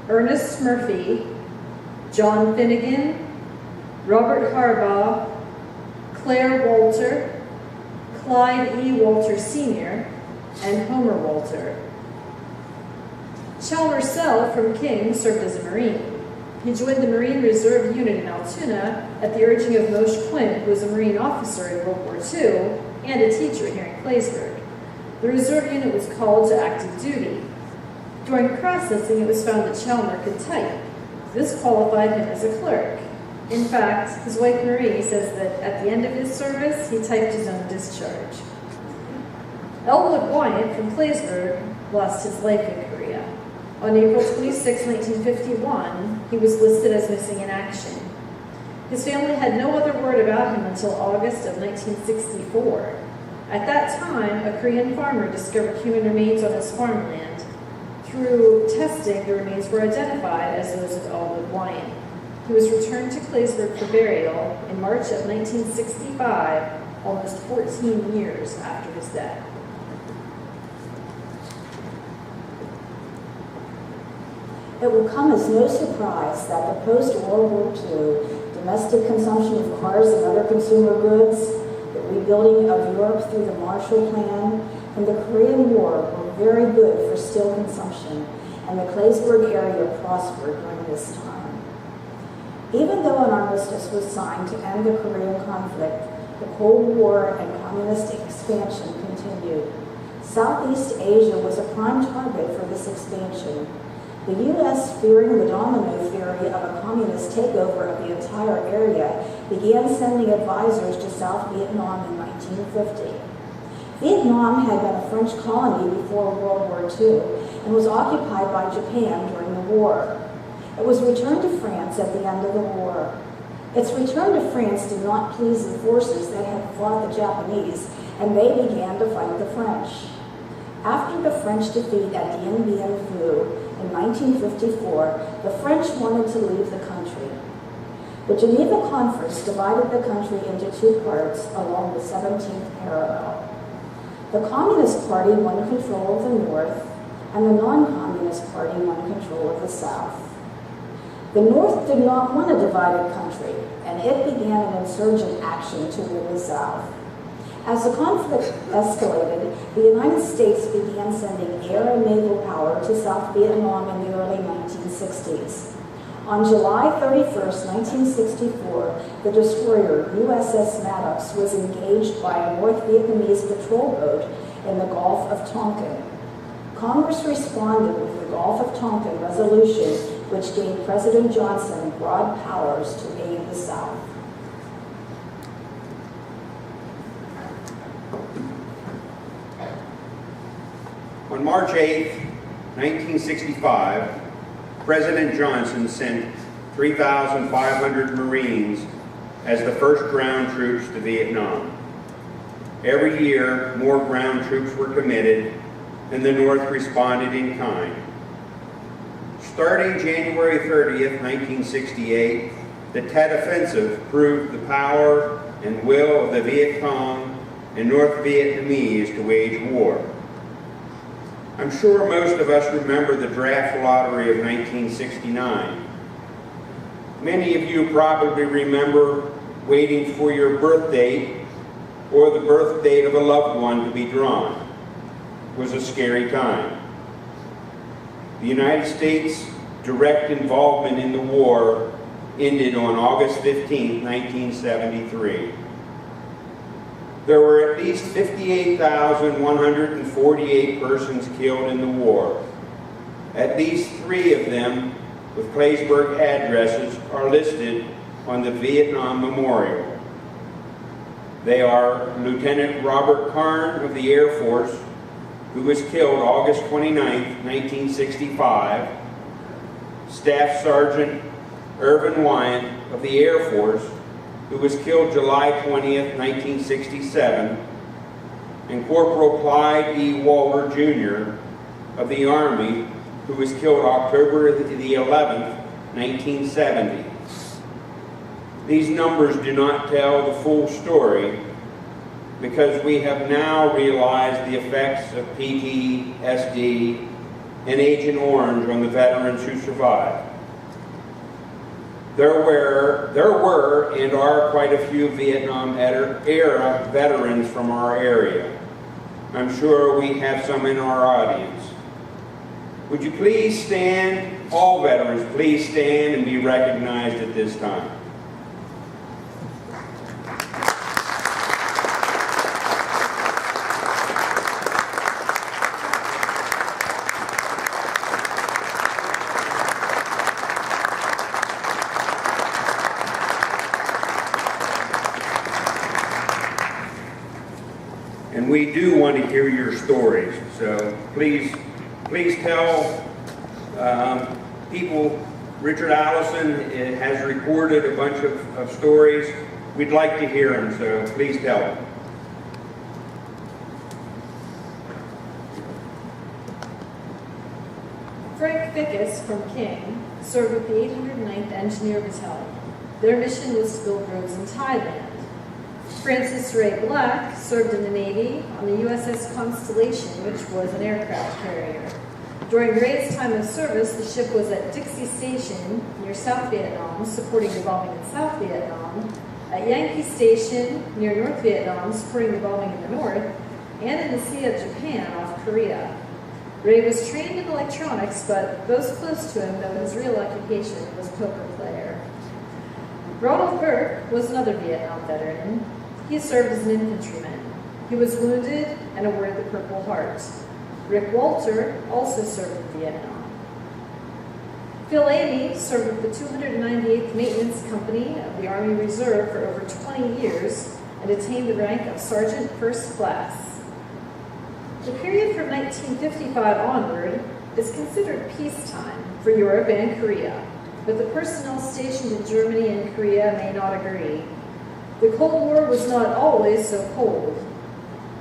Ernest Murphy, John Finnegan, Robert Harbaugh, Claire Walter, Clyde E. Walter Sr., and Homer Walter. Chalmers Sell from King served as a Marine. He joined the Marine Reserve Unit in Altoona at the urging of Moshe Quinn, who was a Marine officer in World War II and a teacher here in Claysburg. The reserve unit was called to active duty. During processing, it was found that Chalmers could type. This qualified him as a clerk. In fact, his wife Marie says that at the end of his service, he typed his own discharge. Elwood Wyatt from Claysburg lost his life in Korea. On April 26, 1951, he was listed as missing in action. His family had no other word about him until August of 1964. At that time, a Korean farmer discovered human remains on his farmland. Through testing, the remains were identified as those of Elwood Wyatt. He was returned to Claysburg for burial in March of 1965, almost 14 years after his death. It will come as no surprise that the post-World War II domestic consumption of cars and other consumer goods, the rebuilding of Europe through the Marshall Plan, and the Korean War were very good for steel consumption, and the Claysburg area prospered during this time. Even though an armistice was signed to end the Korean conflict, the Cold War and communist expansion continued. Southeast Asia was a prime target for this expansion. The U.S., fearing the domino theory of a communist takeover of the entire area, began sending advisors to South Vietnam in 1950. Vietnam had been a French colony before World War II and was occupied by Japan during the war. It was returned to France at the end of the war. Its return to France did not please the forces that had fought the Japanese, and they began to fight the French. After the French defeat at Dien Bien Phu in 1954, the French wanted to leave the country. The Geneva Conference divided the country into two parts along the 17th parallel. The Communist Party won control of the North, and the non-Communist Party won control of the South. The North did not want a divided country, and it began an insurgent action to win the South. As the conflict escalated, the United States began sending air and naval power to South Vietnam in the early 1960s. On July 31st, 1964, the destroyer USS Maddox was engaged by a North Vietnamese patrol boat in the Gulf of Tonkin. Congress responded with the Gulf of Tonkin Resolution, which gave President Johnson broad powers to aid the South. On March 8, 1965, President Johnson sent 3,500 Marines as the first ground troops to Vietnam. Every year, more ground troops were committed, and the North responded in kind. Starting January 30th, 1968, the Tet Offensive proved the power and will of the Viet Cong and North Vietnamese to wage war. I'm sure most of us remember the draft lottery of 1969. Many of you probably remember waiting for your birth date or the birth date of a loved one to be drawn. It was a scary time. The United States' direct involvement in the war ended on August 15, 1973. There were at least 58,148 persons killed in the war. At least 3 of them with Claysburg addresses are listed on the Vietnam Memorial. They are Lieutenant Robert Karn of the Air Force, who was killed August 29, 1965, Staff Sergeant Irvin Wyant of the Air Force, who was killed July 20th, 1967, and Corporal Clyde E. Waller, Jr. of the Army, who was killed October the 11th, 1970. These numbers do not tell the full story because we have now realized the effects of PTSD and Agent Orange on the veterans who survived. There were and are quite a few Vietnam era veterans from our area. I'm sure we have some in our audience. Would you please stand, all veterans, please stand and be recognized at this time. And we do want to hear your stories, so please tell people. Richard Allison has recorded a bunch of stories. We'd like to hear them, so please tell them. Frank Fickus from King served with the 809th Engineer Battalion. Their mission was to build roads in Thailand. Francis Ray Black served in the Navy on the USS Constellation, which was an aircraft carrier. During Ray's time of service, the ship was at Dixie Station near South Vietnam, supporting the bombing in South Vietnam, at Yankee Station near North Vietnam, supporting the bombing in the north, and in the Sea of Japan off Korea. Ray was trained in electronics, but those close to him know his real occupation was poker player. Ronald Burke was another Vietnam veteran. He served as an infantryman. He was wounded and awarded the Purple Heart. Rick Walter also served in Vietnam. Phil Amy served with the 298th Maintenance Company of the Army Reserve for over 20 years and attained the rank of Sergeant First Class. The period from 1955 onward is considered peacetime for Europe and Korea, but the personnel stationed in Germany and Korea may not agree. The Cold War was not always so cold.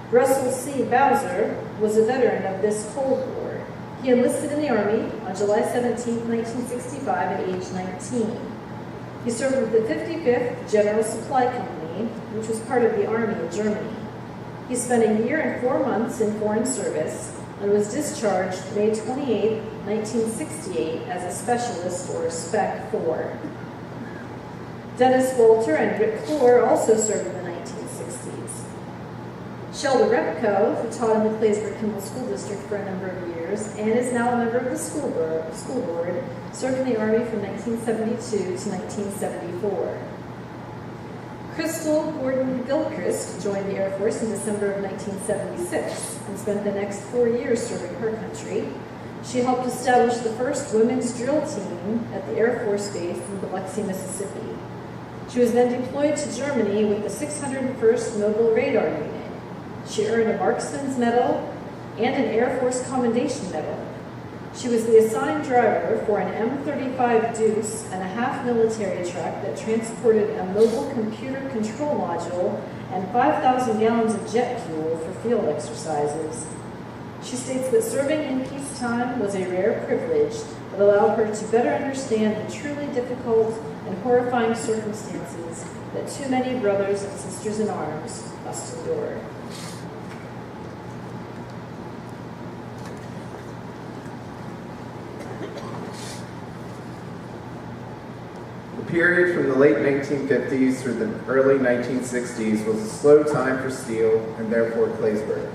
Russell C. Bowser was a veteran of this Cold War. He enlisted in the Army on July 17, 1965 at age 19. He served with the 55th General Supply Company, which was part of the Army in Germany. He spent a year and 4 months in foreign service and was discharged May 28, 1968 as a specialist or Spec 4. Dennis Walter and Rick Clore also served in the 1960s. Shelda Repko, who taught in the Claysburg School District for a number of years and is now a member of the school board, served in the Army from 1972 to 1974. Crystal Gordon Gilchrist joined the Air Force in December of 1976 and spent the next 4 years serving her country. She helped establish the first women's drill team at the Air Force Base in Biloxi, Mississippi. She was then deployed to Germany with the 601st Mobile Radar Unit. She earned a Marksman's Medal and an Air Force Commendation Medal. She was the assigned driver for an M35 Deuce and a half military truck that transported a mobile computer control module and 5,000 gallons of jet fuel for field exercises. She states that serving in peacetime was a rare privilege that allowed her to better understand the truly difficult and horrifying circumstances that too many brothers and sisters in arms must endure. The period from the late 1950s through the early 1960s was a slow time for steel and therefore Claysburg.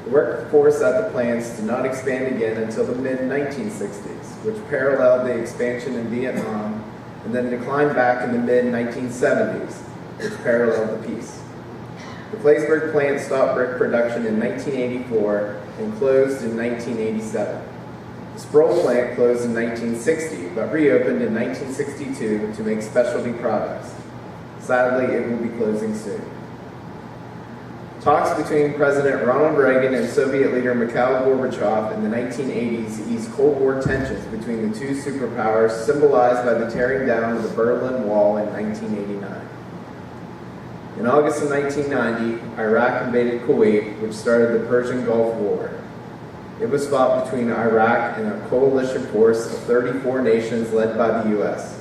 The workforce at the plants did not expand again until the mid-1960s, which paralleled the expansion in Vietnam and then declined back in the mid-1970s, which paralleled the peace. The Claysburg plant stopped brick production in 1984 and closed in 1987. The Sproul plant closed in 1960, but reopened in 1962 to make specialty products. Sadly, it will be closing soon. Talks between President Ronald Reagan and Soviet leader Mikhail Gorbachev in the 1980s eased Cold War tensions between the two superpowers, symbolized by the tearing down of the Berlin Wall in 1989. In August of 1990, Iraq invaded Kuwait, which started the Persian Gulf War. It was fought between Iraq and a coalition force of 34 nations led by the U.S.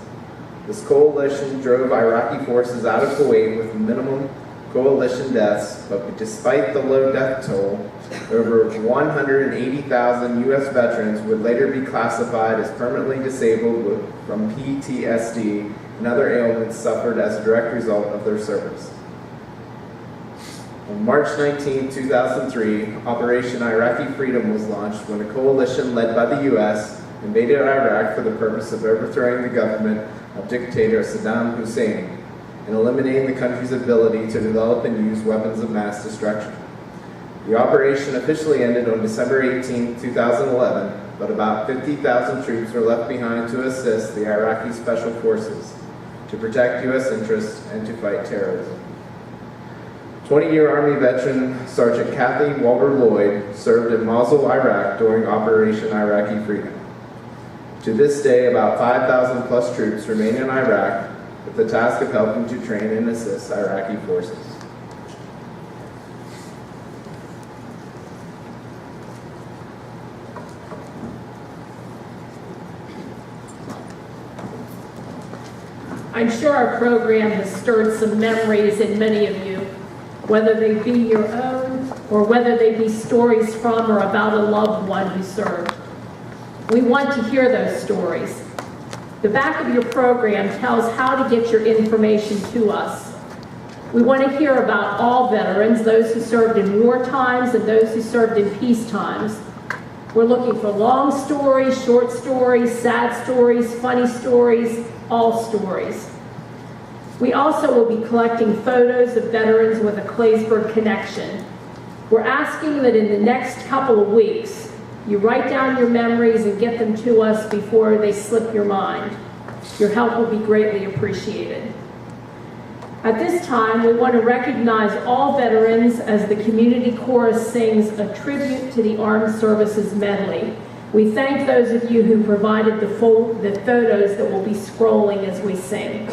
This coalition drove Iraqi forces out of Kuwait with minimum coalition deaths, but despite the low death toll, over 180,000 U.S. veterans would later be classified as permanently disabled from PTSD and other ailments suffered as a direct result of their service. On March 19, 2003, Operation Iraqi Freedom was launched when a coalition led by the U.S. invaded Iraq for the purpose of overthrowing the government of dictator Saddam Hussein and eliminating the country's ability to develop and use weapons of mass destruction. The operation officially ended on December 18, 2011, but about 50,000 troops were left behind to assist the Iraqi Special Forces, to protect U.S. interests, and to fight terrorism. 20-year Army veteran Sergeant Kathy Walter-Lloyd served in Mosul, Iraq during Operation Iraqi Freedom. To this day, about 5,000 plus troops remain in Iraq with the task of helping to train and assist Iraqi forces. I'm sure our program has stirred some memories in many of you, whether they be your own or whether they be stories from or about a loved one who served. We want to hear those stories. The back of your program tells how to get your information to us. We want to hear about all veterans, those who served in war times and those who served in peace times. We're looking for long stories, short stories, sad stories, funny stories, all stories. We also will be collecting photos of veterans with a Claysburg connection. We're asking that in the next couple of weeks, you write down your memories and get them to us before they slip your mind. Your help will be greatly appreciated. At this time, we want to recognize all veterans as the community chorus sings a tribute to the Armed Services medley. We thank those of you who provided the photos that will be scrolling as we sing.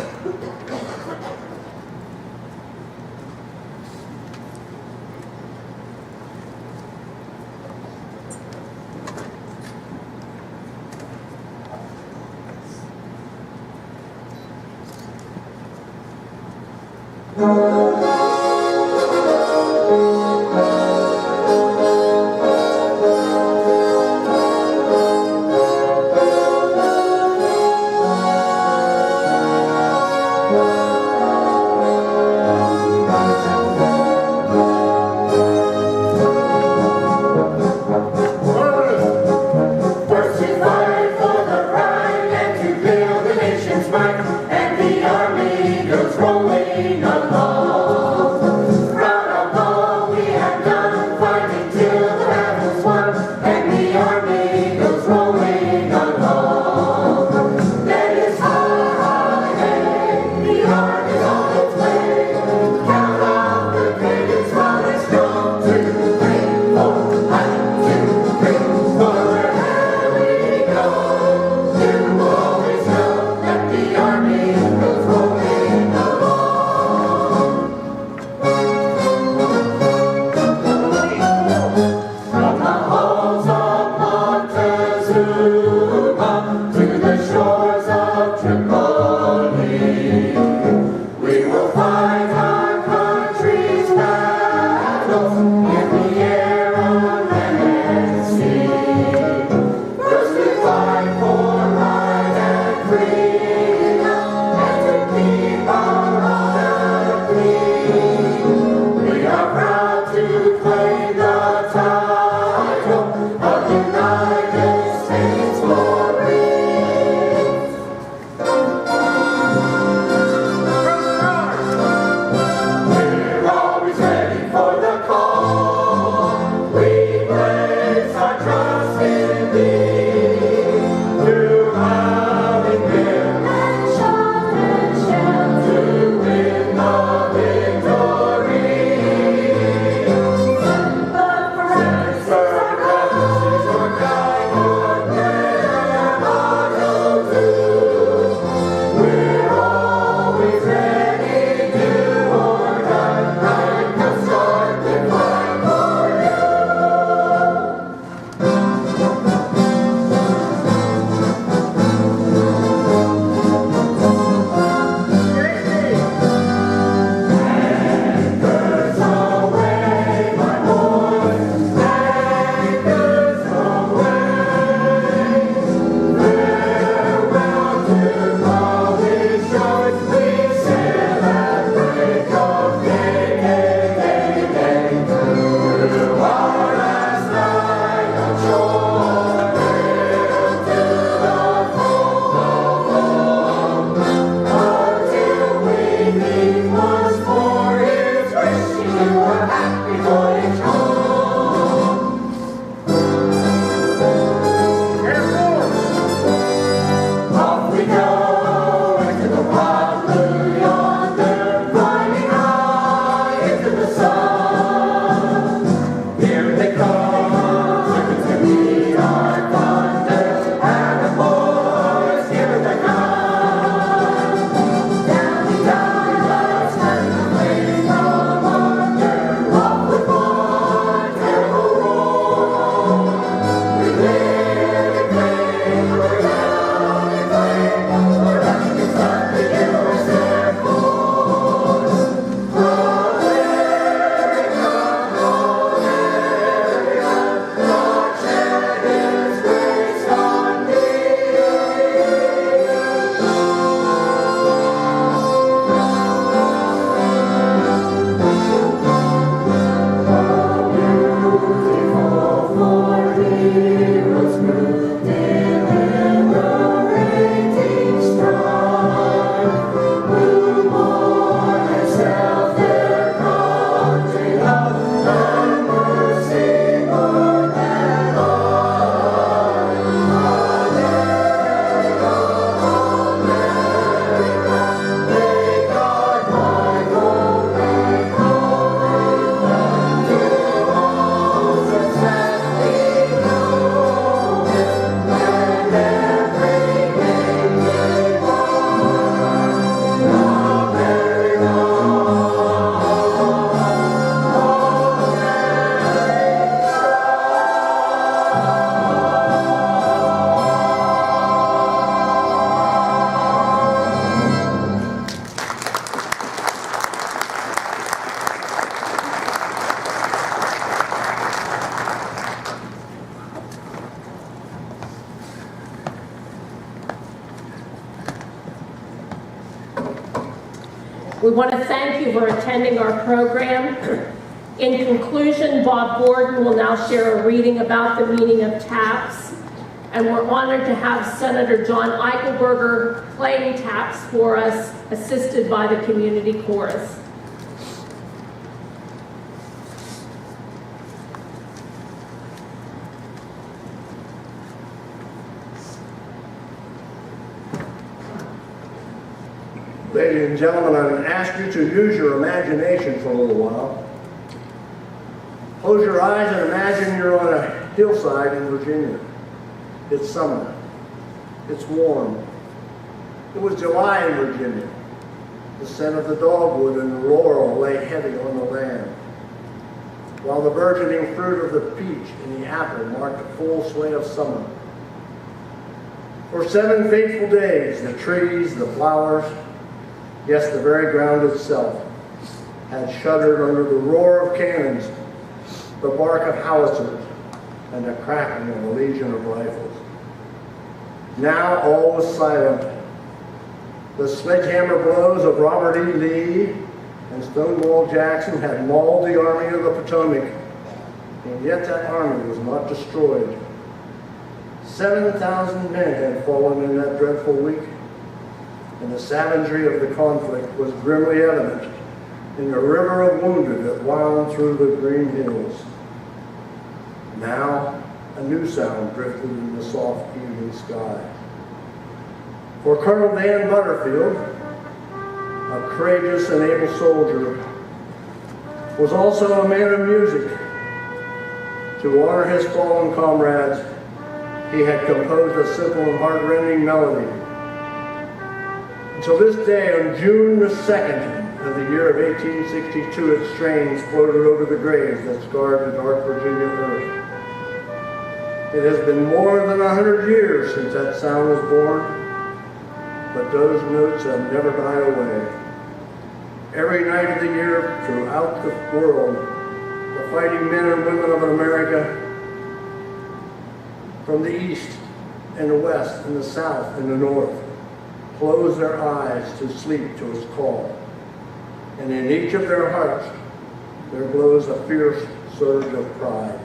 We want to thank you for attending our program. In conclusion, Bob Gordon will now share a reading about the meaning of taps, and we're honored to have Senator John Eichelberger playing taps for us, assisted by the community chorus. Ladies and gentlemen, I'm going to ask you to use your imagination for a little while. Close your eyes and imagine you're on a hillside in Virginia. It's summer. It's warm. It was July in Virginia. The scent of the dogwood and the laurel lay heavy on the land, while the burgeoning fruit of the peach and the apple marked the full sway of summer. For 7 fateful days, the trees, the flowers, yes, the very ground itself, had shuddered under the roar of cannons, the bark of howitzers, and the cracking of a legion of rifles. Now all was silent. The sledgehammer blows of Robert E. Lee and Stonewall Jackson had mauled the Army of the Potomac, and yet that army was not destroyed. 7,000 men had fallen in that dreadful week, and the savagery of the conflict was grimly evident in the river of wounded that wound through the green hills. Now, a new sound drifted in the soft evening sky. For Colonel Dan Butterfield, a courageous and able soldier, was also a man of music. To honor his fallen comrades, he had composed a simple and heart-rending melody. Until this day, on June the 2nd of the year of 1862, its strains floated over the graves that scarred the dark Virginia earth. It has been more than 100 years since that sound was born, but those notes have never died away. Every night of the year, throughout the world, the fighting men and women of America, from the east and the west and the south and the north, close their eyes to sleep to its call. And in each of their hearts, there glows a fierce surge of pride.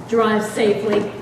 Drive safely.